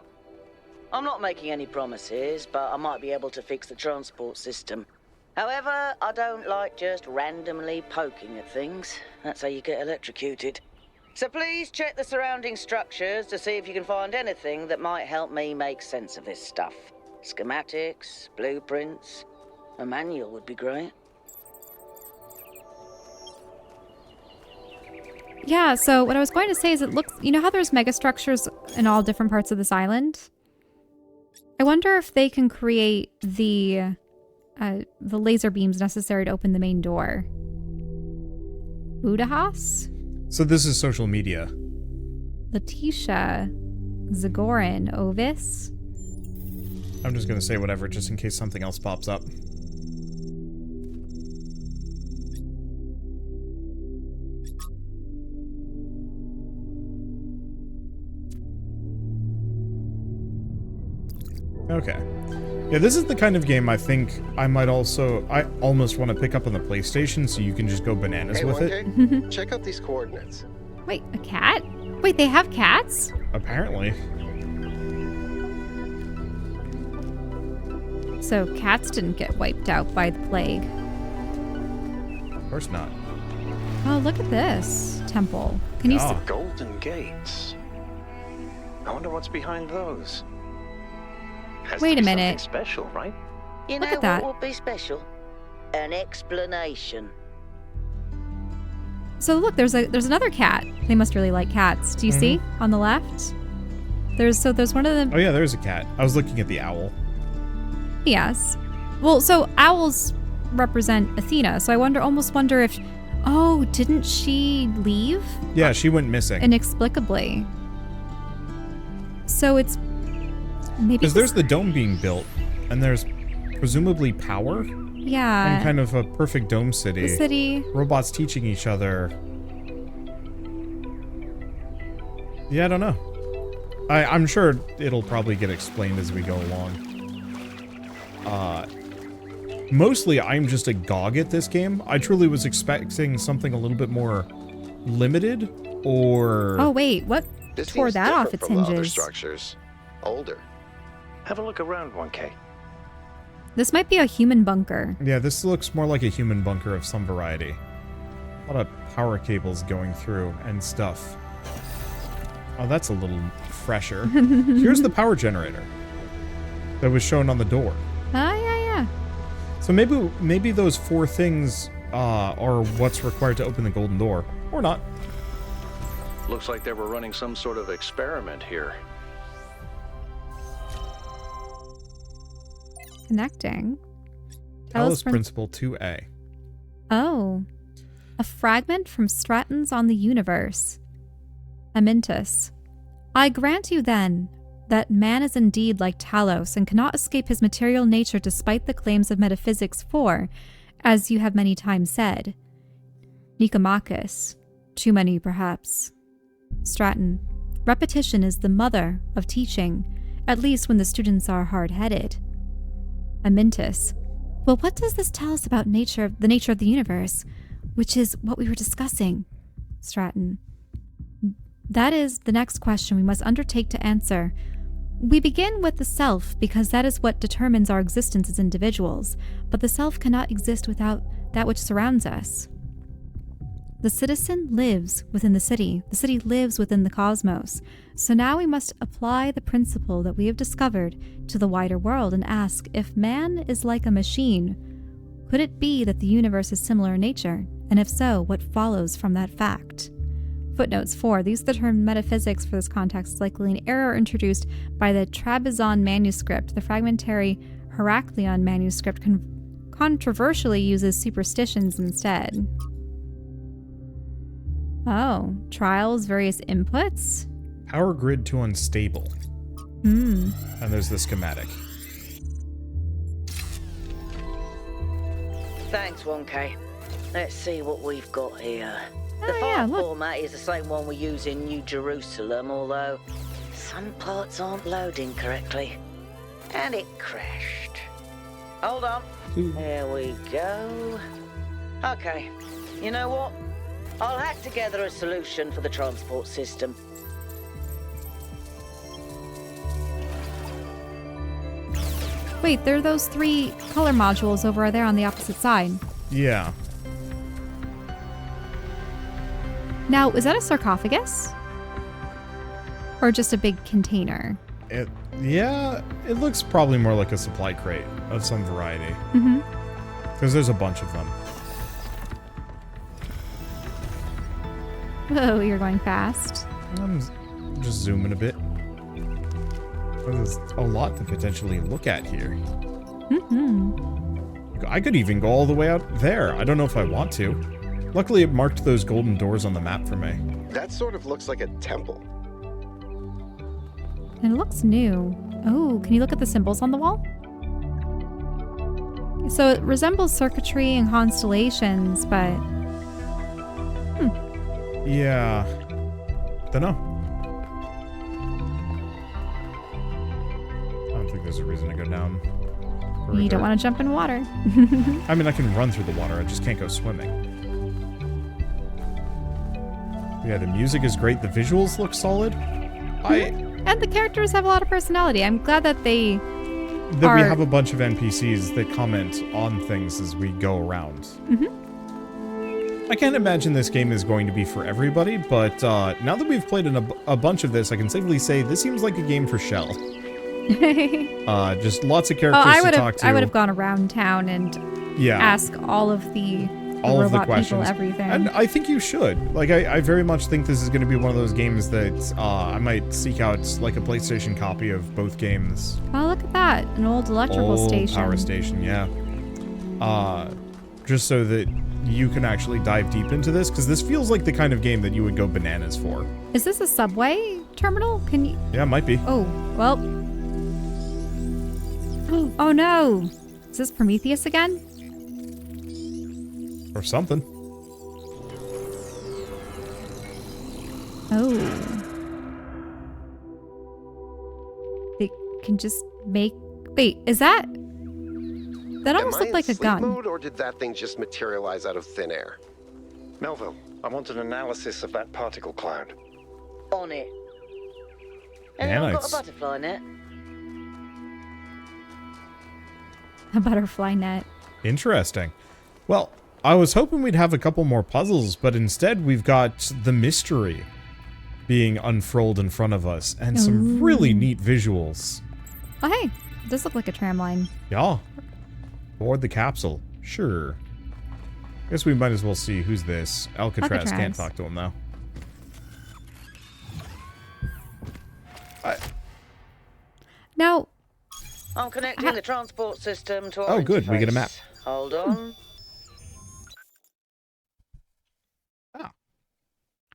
I'm not making any promises, but I might be able to fix the transport system. However, I don't like just randomly poking at things. That's how you get electrocuted. So please check the surrounding structures to see if you can find anything that might help me make sense of this stuff. Schematics, blueprints, a manual would be great. Yeah, so what I was going to say is it looks, you know how there's megastructures in all different parts of this island? I wonder if they can create the laser beams necessary to open the main door. Udahas? So this is social media. Letitia, Zagoran, Ovis. I'm just gonna say whatever just in case something else pops up. Okay. Yeah, this is the kind of game I think I almost want to pick up on the PlayStation so you can just go bananas Hey, with it. 1K, check out these coordinates. Wait, a cat? Wait, they have cats? Apparently. So cats didn't get wiped out by the plague. Of course not. Oh, look at this temple. Can you see? Golden gates. I wonder what's behind those. Has Wait to a be minute. something special, right? You Look know at that. what would be special? An explanation. So look, there's another cat. They must really like cats. Do you see on the left? There's one of them. Oh yeah, there's a cat. I was looking at the owl. Yes. Well, so owls represent Athena, so I almost wonder if, oh, didn't she leave? Yeah, she went missing. Inexplicably. So it's maybe because there's the dome being built, and there's presumably power. Yeah. And kind of a perfect dome city. The city. Robots teaching each other. Yeah, I don't know. I'm sure it'll probably get explained as we go along. Mostly, I'm just agog at this game. I truly was expecting something a little bit more limited, or... Oh, wait, what tore that off its hinges? Other structures. Older. Have a look around, 1K. This might be a human bunker. Yeah, this looks more like a human bunker of some variety. A lot of power cables going through and stuff. Oh, that's a little fresher. Here's the power generator that was shown on the door. Ah, yeah. So maybe those 4 things are what's required to open the golden door, or not. Looks like they were running some sort of experiment here. Connecting. Talos Principle 2A. Oh. A fragment from Stratton's on the universe. Amintus. I grant you then that man is indeed like Talos and cannot escape his material nature despite the claims of metaphysics for, as you have many times said, Nicomachus. Too many, perhaps. Stratton. Repetition is the mother of teaching, at least when the students are hard-headed. Amintus. Well, what does this tell us about the nature of the universe, which is what we were discussing? Stratton. That is the next question we must undertake to answer. We begin with the self because that is what determines our existence as individuals, but the self cannot exist without that which surrounds us. The citizen lives within the city lives within the cosmos. So now we must apply the principle that we have discovered to the wider world and ask, if man is like a machine, could it be that the universe is similar in nature? And if so, what follows from that fact? Footnotes 4. They use the term metaphysics for this context, likely an error introduced by the Trabzon manuscript. The fragmentary Heraklion manuscript controversially uses superstitions instead. Oh, trials, various inputs? Power grid to unstable. And there's the schematic. Thanks, 1K. Let's see what we've got here. The yeah, file format is the same one we use in New Jerusalem, although some parts aren't loading correctly. And it crashed. Hold on. There we go. Okay, you know what? I'll hack together a solution for the transport system. Wait, there are those 3 color modules over there on the opposite side. Yeah. Now, is that a sarcophagus? Or just a big container? Yeah, it looks probably more like a supply crate of some variety. Because there's a bunch of them. Whoa, you're going fast. I'm just zooming a bit. There's a lot to potentially look at here. I could even go all the way out there. I don't know if I want to. Luckily, it marked those golden doors on the map for me. That sort of looks like a temple. And it looks new. Oh, can you look at the symbols on the wall? So it resembles circuitry and constellations, but... Yeah. Dunno. I don't think there's a reason to go down. You don't want to jump in water. I mean, I can run through the water. I just can't go swimming. Yeah, the music is great. The visuals look solid. And the characters have a lot of personality. I'm glad that we have a bunch of NPCs that comment on things as we go around. I can't imagine this game is going to be for everybody, but now that we've played a bunch of this, I can safely say this seems like a game for Shell. Just lots of characters to talk to. I would have gone around town and ask all of the all of the robot questions. people, everything. And I think you should. Like, I very much think this is going to be one of those games that I might seek out, like, a PlayStation copy of both games. Oh, look at that. An old electrical station. Power station, yeah. Just so that you can actually dive deep into this, because this feels like the kind of game that you would go bananas for. Is this a subway terminal? Can you... Yeah, it might be. Oh, well... Oh no! Is this Prometheus again? Or something. Oh. They can just make... Wait, is that... That almost looked like a gun. Mode, or did that thing just materialize out of thin air? Melville, I want an analysis of that particle cloud. On it. Anyone got a Nanites. butterfly net? A butterfly net. Interesting. Well, I was hoping we'd have a couple more puzzles, but instead we've got the mystery being unfurled in front of us, and some really neat visuals. Oh, hey. This looked like a tram line. Yeah. Board the capsule. Sure. Guess we might as well see who's this. Alcatraz. Can't talk to him, though. Now... I'm connecting the transport system to our Oh, good. We get a interface. map. Hold on.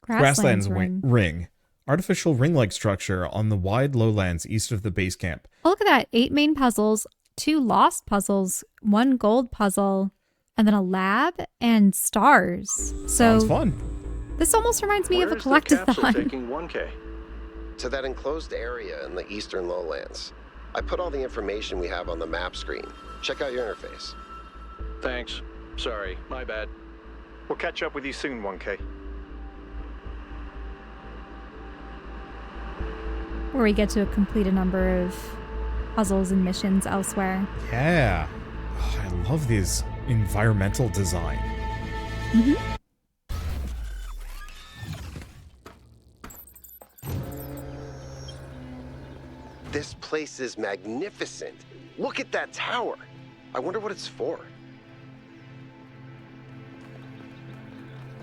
Grasslands ring. Artificial ring-like structure on the wide lowlands east of the base camp. Oh, look at that. 8 main puzzles, 2 lost puzzles, 1 gold puzzle, and then a lab and stars. So Sounds fun. This almost reminds me of a Where is the capsule collectathon. taking 1K? To that enclosed area in the eastern lowlands. I put all the information we have on the map screen. Check out your interface. Thanks. Sorry, my bad. We'll catch up with you soon, 1K. Where we get to complete a number of puzzles and missions elsewhere. Yeah. Oh, I love this environmental design. Mm-hmm. This place is magnificent. Look at that tower. I wonder what it's for.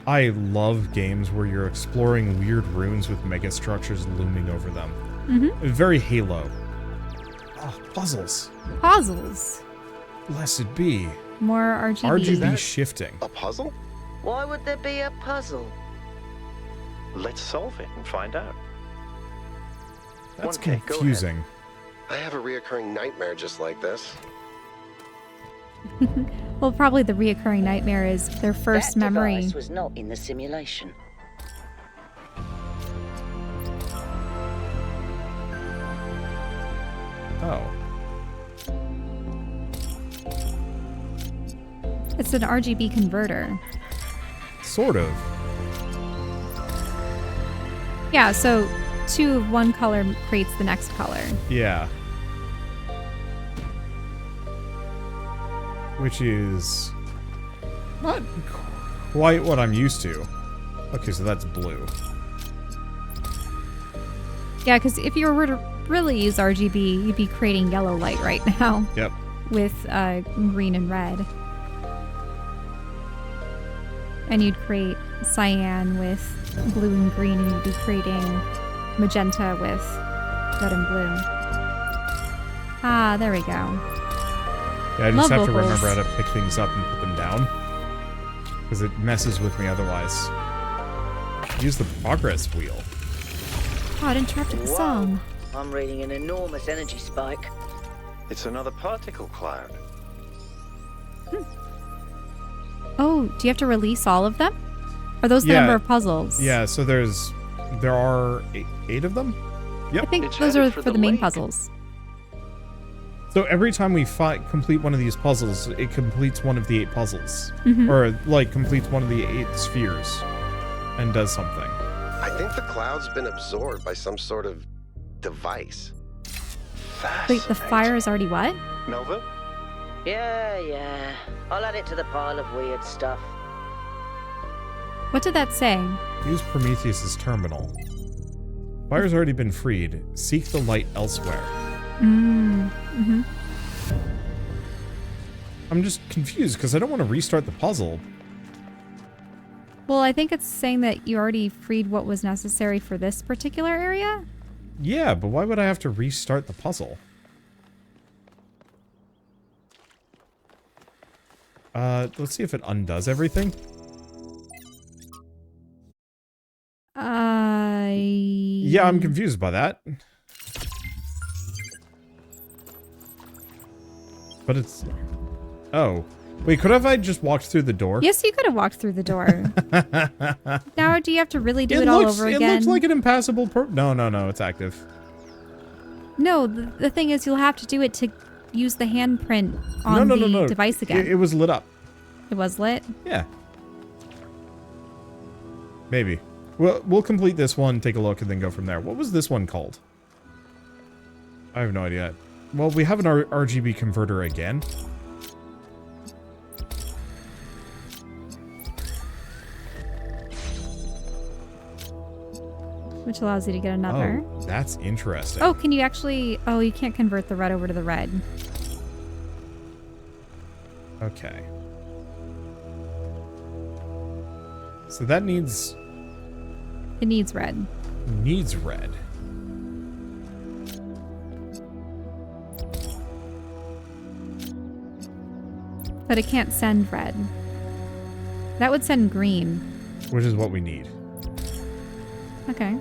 I love games where you're exploring weird ruins with megastructures looming over them. Mm-hmm. Very Halo. Oh, puzzles. Puzzles. Blessed be. More RGB. RGB shifting. A puzzle? Why would there be a puzzle? Let's solve it and find out. That's 1K, go confusing. I have a reoccurring nightmare just like this. Well, probably the reoccurring nightmare is their first That memory. device was not in the simulation. Oh. It's an RGB converter. Sort of. Yeah, so 2 of one color creates the next color. Yeah. Which is not quite what I'm used to. Okay, so that's blue. Yeah, because if you were to really use RGB, you'd be creating yellow light right now. Yep. With green and red. And you'd create cyan with blue and green, and you'd be creating magenta with red and blue. Ah, there we go. Yeah, I just Love have to vocals. remember how to pick things up and put them down. Because it messes with me otherwise. Use the progress wheel. Oh, it interrupted the Whoa. song. I'm reading an enormous energy spike. It's another particle cloud. Oh, do you have to release all of them? Are those the Yeah. number of puzzles? Yeah, so there are eight of them? Yep. I think It's those are headed for for the the main lake. puzzles. So every time we complete one of these puzzles, it completes one of the 8 puzzles. Mhm. Or, like, completes one of the 8 spheres. And does something. I think the cloud's been absorbed by some sort of device. Wait, the fire is already what? Melville? Yeah. I'll add it to the pile of weird stuff. What did that say? Use Prometheus's terminal. Fire's already been freed. Seek the light elsewhere. Mm-hmm. I'm just confused because I don't want to restart the puzzle. Well, I think it's saying that you already freed what was necessary for this particular area. Yeah, but why would I have to restart the puzzle? Let's see if it undoes everything. Yeah, I'm confused by that. But it's... Oh. Wait, could have I just walked through the door? Yes, you could have walked through the door. Now, do you have to really do it all over again? It looks like an impassable... No, it's active. No, the thing is, you'll have to do it to use the handprint on the device again. It was lit up. It was lit? Yeah. Maybe. We'll complete this one, take a look, and then go from there. What was this one called? I have no idea. Well, we have an RGB converter again. Which allows you to get another. Oh, that's interesting. Oh, can you actually... Oh, you can't convert the red over to the red. Okay. So that needs... It needs red. Needs red. But it can't send red. That would send green. Which is what we need. Okay.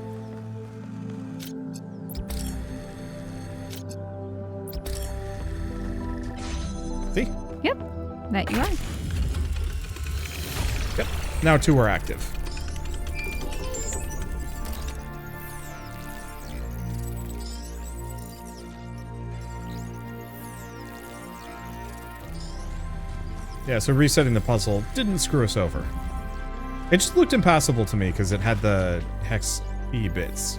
See? Yep. That you are. Yep. Now 2 are active. Yeah, so resetting the puzzle didn't screw us over. It just looked impassable to me because it had the hex E bits.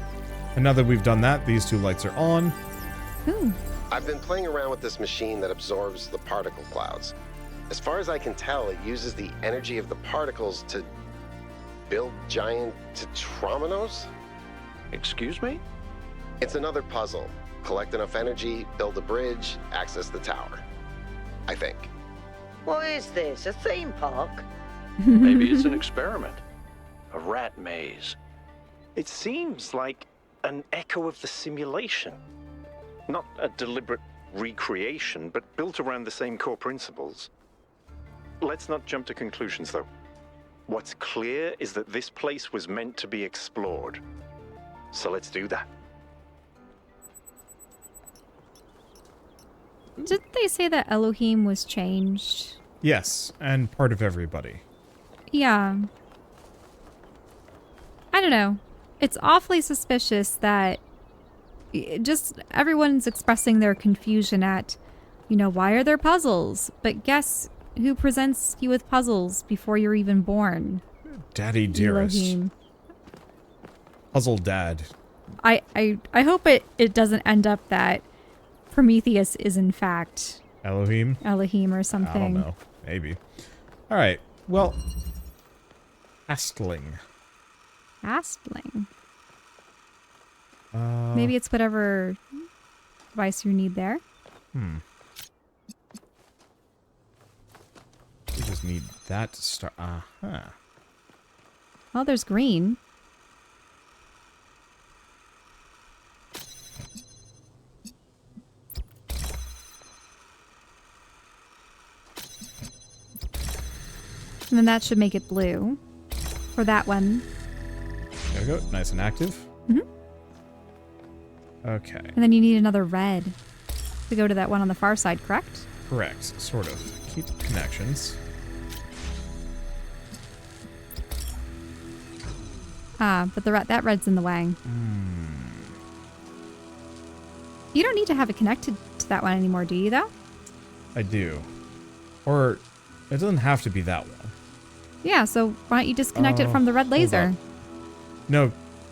And now that we've done that, these 2 lights are on. Ooh. I've been playing around with this machine that absorbs the particle clouds. As far as I can tell, it uses the energy of the particles to build giant tetrominos? Excuse me? It's another puzzle. Collect enough energy, build a bridge, access the tower. I think. What is this, a theme park? Maybe it's an experiment. A rat maze. It seems like an echo of the simulation. Not a deliberate recreation, but built around the same core principles. Let's not jump to conclusions, though. What's clear is that this place was meant to be explored. So let's do that. Didn't they say that Elohim was changed? Yes, and part of everybody. Yeah. I don't know. It's awfully suspicious that just everyone's expressing their confusion at, why are there puzzles? But guess who presents you with puzzles before you're even born? Daddy dearest. Elohim. Puzzle dad. I hope it doesn't end up that Prometheus is in fact Elohim or something. I don't know. Maybe. All right. Well, Astling. Maybe it's whatever device you need there. We just need that to start. Well, there's green. And then that should make it blue. For that one. There we go. Nice and active. Mm-hmm. Okay. And then you need another red to go to that one on the far side, correct? Correct. Sort of. Keep connections. But that red's in the way. You don't need to have it connected to that one anymore, do you, though? I do. Or it doesn't have to be that one. Yeah, so why don't you disconnect it from the red laser? No,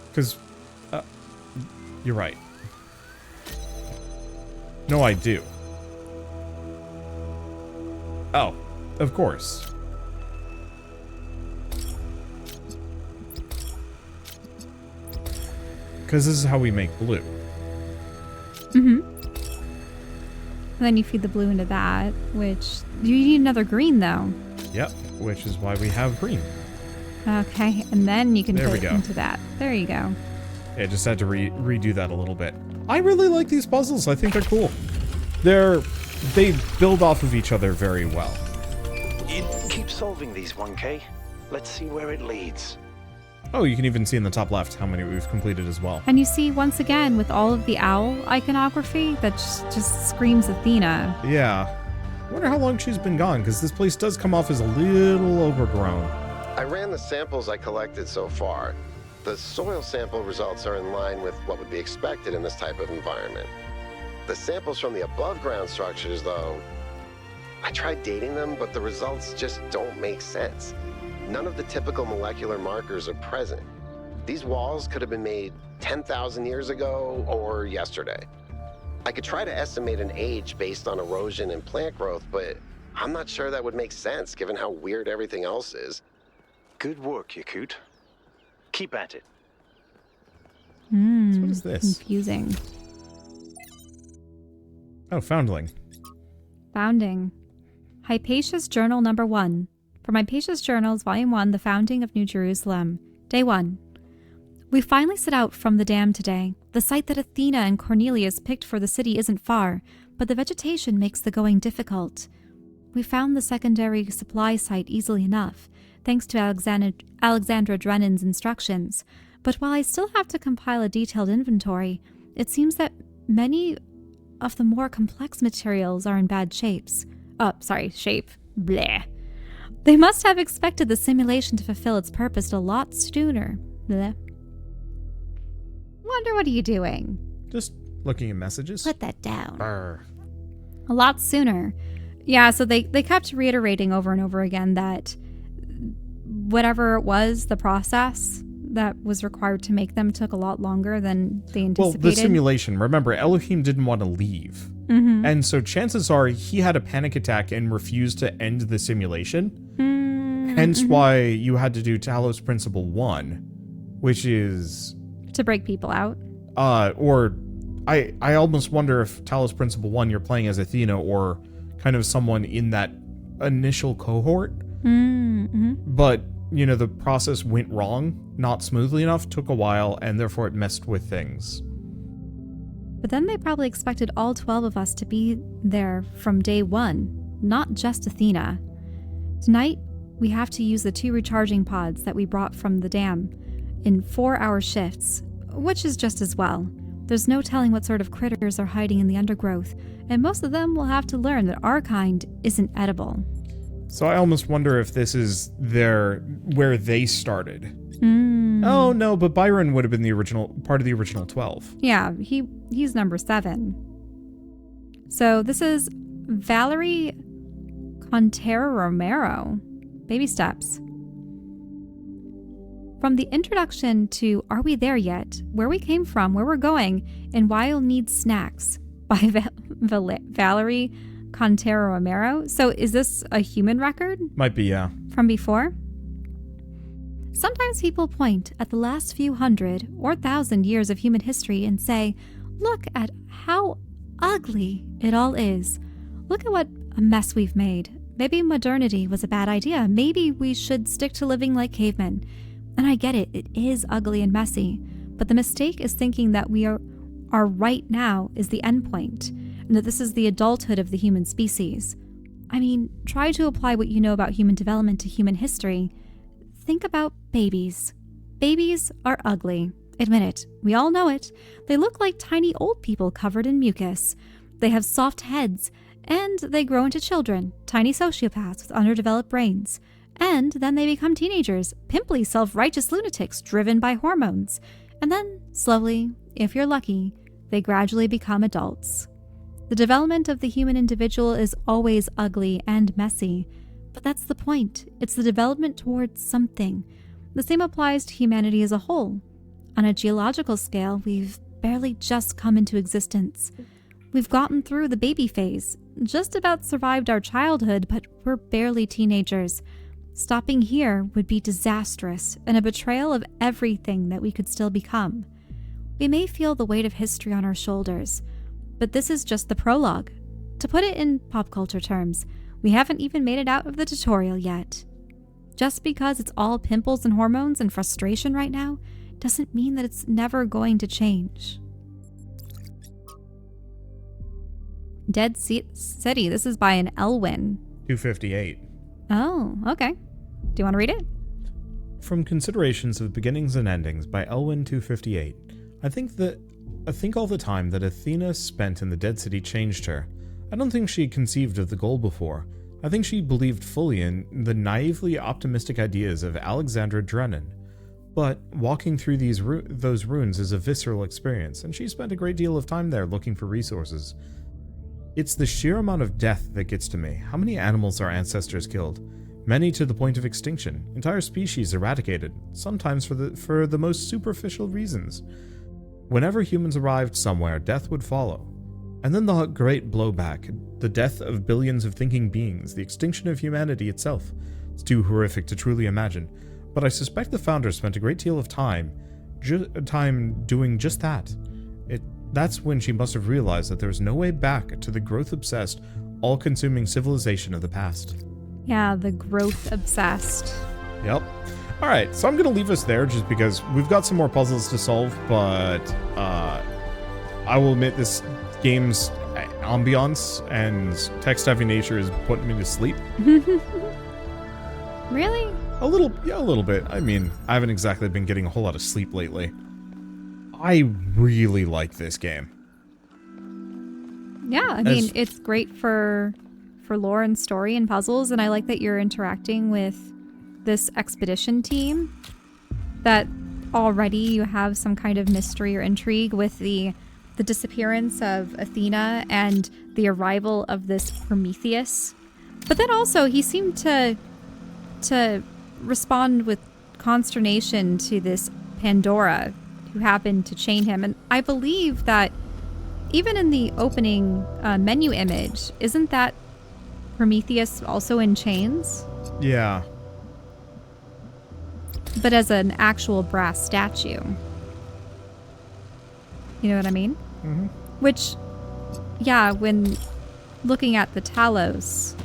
because you're right. No, I do. Oh, of course. Because this is how we make blue. Mm-hmm. And then you feed the blue into that, which... You need another green, though. Yep, which is why we have green. Okay, and then you can There we fit go. into that. There you go. Yeah, just had to redo that a little bit. I really like these puzzles. I think they're cool. They build off of each other very well. Keep solving these, 1K. Let's see where it leads. Oh, you can even see in the top left how many we've completed as well. And you see, once again, with all of the owl iconography, that just screams Athena. Yeah. I wonder how long she's been gone, because this place does come off as a little overgrown. I ran the samples I collected so far. The soil sample results are in line with what would be expected in this type of environment. The samples from the above-ground structures, though, I tried dating them, but the results just don't make sense. None of the typical molecular markers are present. These walls could have been made 10,000 years ago or yesterday. I could try to estimate an age based on erosion and plant growth, but I'm not sure that would make sense given how weird everything else is. Good work, Yakut. Keep at it. Hmm. What is this? Confusing. Oh, Foundling. Founding. Hypatia's Journal Number 1. From Hypatia's Journals, Volume 1, The Founding of New Jerusalem. Day 1. We finally set out from the dam today. The site that Athena and Cornelius picked for the city isn't far, but the vegetation makes the going difficult. We found the secondary supply site easily enough, thanks to Alexandra Drennan's instructions. But while I still have to compile a detailed inventory, it seems that many of the more complex materials are in bad shape. Bleh. They must have expected the simulation to fulfill its purpose a lot sooner. Bleh. Wonder, what are you doing? Just looking at messages. Put that down. Brr. A lot sooner. Yeah, so they kept reiterating over and over again that whatever it was, the process that was required to make them took a lot longer than they anticipated. Well, the simulation. Remember, Elohim didn't want to leave. Mm-hmm. And so chances are he had a panic attack and refused to end the simulation. Mm-hmm. Hence why you had to do Talos Principle 1, which is... to break people out? Or I almost wonder if Talos Principle 1 you're playing as Athena or kind of someone in that initial cohort. Mm-hmm. But, you know, the process went wrong, not smoothly enough, took a while, and therefore it messed with things. But then they probably expected all 12 of us to be there from day 1, not just Athena. Tonight, we have to use the 2 recharging pods that we brought from the dam in 4-hour shifts, which is just as well. There's no telling what sort of critters are hiding in the undergrowth, and most of them will have to learn that our kind isn't edible. So I almost wonder if this is where they started. Mm. Oh no, but Byron would have been the original part of the original 12. Yeah, he's number 7. So this is Valerie Contero Romero. Baby steps. From the introduction to Are We There Yet? Where we came from, where we're going, and why you'll need snacks by Valerie Contero Romero. So is this a human record? Might be, yeah. From before? Sometimes people point at the last few 100 or 1,000 years of human history and say, look at how ugly it all is. Look at what a mess we've made. Maybe modernity was a bad idea. Maybe we should stick to living like cavemen. And I get it, it is ugly and messy. But the mistake is thinking that we are right now is the end point, and that this is the adulthood of the human species. I mean, try to apply what you know about human development to human history. Think about babies. Babies are ugly. Admit it. We all know it. They look like tiny old people covered in mucus. They have soft heads, and they grow into children, tiny sociopaths with underdeveloped brains. And then they become teenagers, pimply, self-righteous lunatics driven by hormones. And then, slowly, if you're lucky, they gradually become adults. The development of the human individual is always ugly and messy. But that's the point. It's the development towards something. The same applies to humanity as a whole. On a geological scale, we've barely just come into existence. We've gotten through the baby phase, just about survived our childhood, but we're barely teenagers. Stopping here would be disastrous and a betrayal of everything that we could still become. We may feel the weight of history on our shoulders, but this is just the prologue. To put it in pop culture terms, we haven't even made it out of the tutorial yet. Just because it's all pimples and hormones and frustration right now doesn't mean that it's never going to change. Dead City. This is by an Elwyn. 258. Oh, okay. Do you want to read it? From Considerations of Beginnings and Endings by Elwyn 258. I think all the time that Athena spent in the Dead City changed her. I don't think she conceived of the goal before. I think she believed fully in the naively optimistic ideas of Alexandra Drennan. But walking through those ruins is a visceral experience, and she spent a great deal of time there looking for resources. It's the sheer amount of death that gets to me. How many animals our ancestors killed? Many to the point of extinction. Entire species eradicated, sometimes for the most superficial reasons. Whenever humans arrived somewhere, death would follow. And then the great blowback, the death of billions of thinking beings, the extinction of humanity itself. It's too horrific to truly imagine, but I suspect the founders spent a great deal of time doing just that. That's when she must have realized that there was no way back to the growth-obsessed, all-consuming civilization of the past. Yeah, the growth-obsessed. Yep. Alright, so I'm going to leave us there just because we've got some more puzzles to solve, but I will admit this game's ambiance and text-heavy nature is putting me to sleep. Really? A little bit. I mean, I haven't exactly been getting a whole lot of sleep lately. I really like this game. Yeah, I mean, it's great for lore and story and puzzles, and I like that you're interacting with this expedition team, that already you have some kind of mystery or intrigue with the disappearance of Athena and the arrival of this Prometheus. But then also he seemed to respond with consternation to this Pandora who happened to chain him. And I believe that even in the opening menu image, isn't that Prometheus also in chains? Yeah. But as an actual brass statue. You know what I mean? Mm-hmm. Which, yeah, when looking at the Talos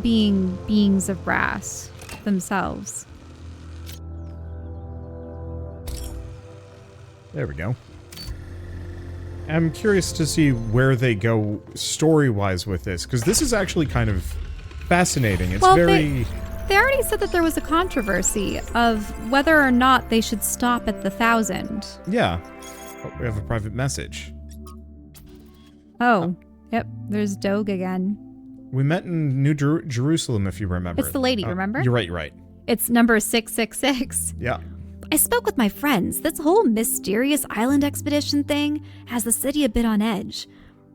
being beings of brass themselves. There we go. I'm curious to see where they go story-wise with this, because this is actually kind of fascinating. It's very... They already said that there was a controversy of whether or not they should stop at the 1,000. Yeah. Oh, we have a private message. Oh, yep. There's Doge again. We met in New Jerusalem, if you remember. It's the lady, remember? You're right. It's number 666. Yeah. I spoke with my friends. This whole mysterious island expedition thing has the city a bit on edge.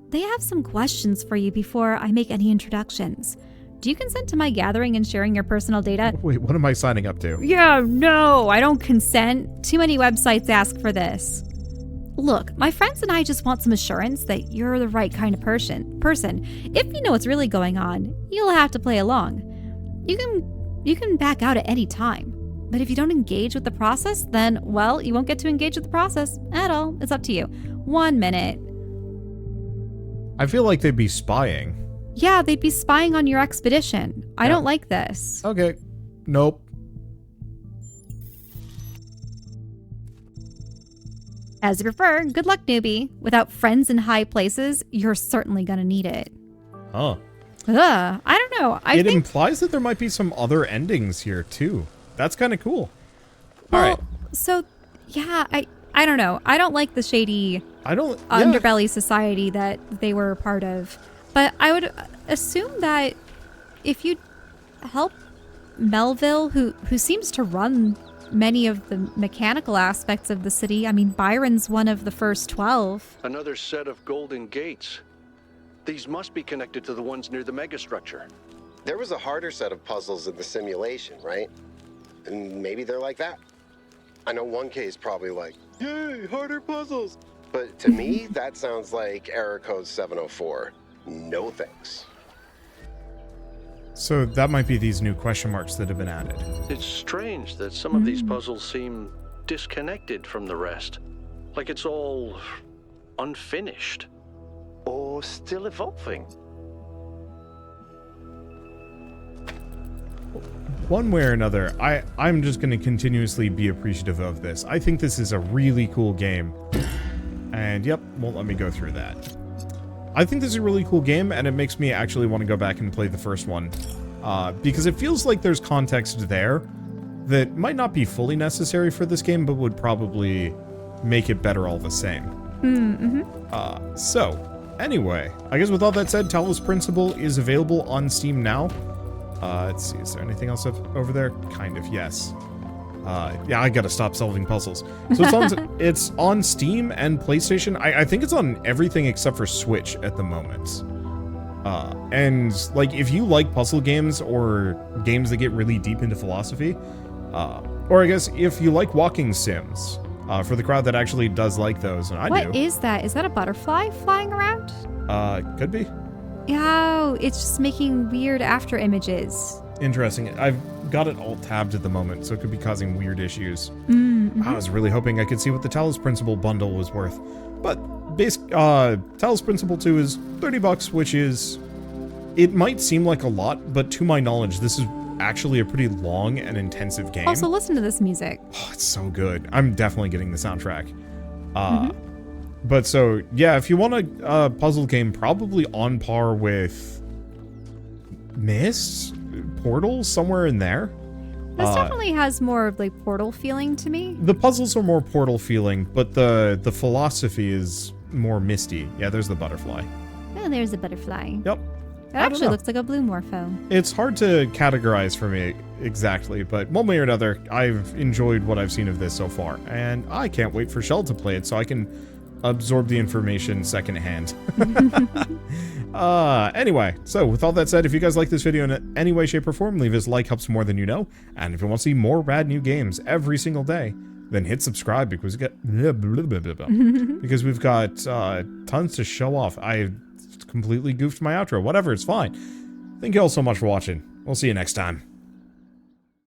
They have some questions for you before I make any introductions. Do you consent to my gathering and sharing your personal data? Wait, what am I signing up to? Yeah, no, I don't consent. Too many websites ask for this. Look, my friends and I just want some assurance that you're the right kind of person. If you know what's really going on, you'll have to play along. You can back out at any time. But if you don't engage with the process, then, well, you won't get to engage with the process at all. It's up to you. 1 minute. I feel like they'd be spying. Yeah, they'd be spying on your expedition. I don't like this. Okay. Nope. As you prefer. Good luck, newbie. Without friends in high places, you're certainly gonna need it. Huh. I don't know. I think... It implies that there might be some other endings here, too. That's kind of cool. Well, all right. So, yeah, I don't know. I don't like the shady underbelly society that they were a part of. But I would assume that if you help Melville, who seems to run many of the mechanical aspects of the city. I mean, Byron's one of the first 12. Another set of golden gates. These must be connected to the ones near the megastructure. There was a harder set of puzzles in the simulation, right? And maybe they're like that. I know 1K is probably like, yay, harder puzzles. But to me, that sounds like error code 704. No thanks. So that might be these new question marks that have been added. It's strange that some of these puzzles seem disconnected from the rest. Like it's all unfinished. Or still evolving. one way or another, I'm just going to continuously be appreciative of this. I think this is a really cool game. And yep, won't let me go through that. I think this is a really cool game, and it makes me actually want to go back and play the first one. Because it feels like there's context there that might not be fully necessary for this game, but would probably make it better all the same. So, anyway, I guess with all that said, Talos Principle is available on Steam now. Let's see, is there anything else over there? Kind of, yes. Yeah, I gotta stop solving puzzles. So it's on Steam and PlayStation. I think it's on everything except for Switch at the moment. And, like, if you like puzzle games or games that get really deep into philosophy, or I guess if you like walking sims, for the crowd that actually does like those, and I do. What is that? Is that a butterfly flying around? Could be. Oh, it's just making weird after images. Interesting. I've got it alt-tabbed at the moment, so it could be causing weird issues. I was really hoping I could see what the Talos Principle bundle was worth. But Talos Principle 2 is $30, which is... It might seem like a lot, but to my knowledge, this is actually a pretty long and intensive game. Also, listen to this music. Oh, it's so good. I'm definitely getting the soundtrack. But so, yeah, if you want a puzzle game probably on par with Myst, Portal, somewhere in there. This definitely has more of like Portal feeling to me. The puzzles are more Portal feeling, but the philosophy is more misty. Yeah, there's the butterfly. Oh, there's a butterfly. Yep. It actually looks like a blue morpho. It's hard to categorize for me exactly, but one way or another, I've enjoyed what I've seen of this so far, and I can't wait for Shell to play it so I can absorb the information secondhand. Anyway, so with all that said, if you guys like this video in any way, shape, or form, leave us a like, helps more than you know, and if you want to see more rad new games every single day, then hit subscribe because we've got tons to show off. I completely goofed my outro. Whatever, it's fine. Thank you all so much for watching. We'll see you next time.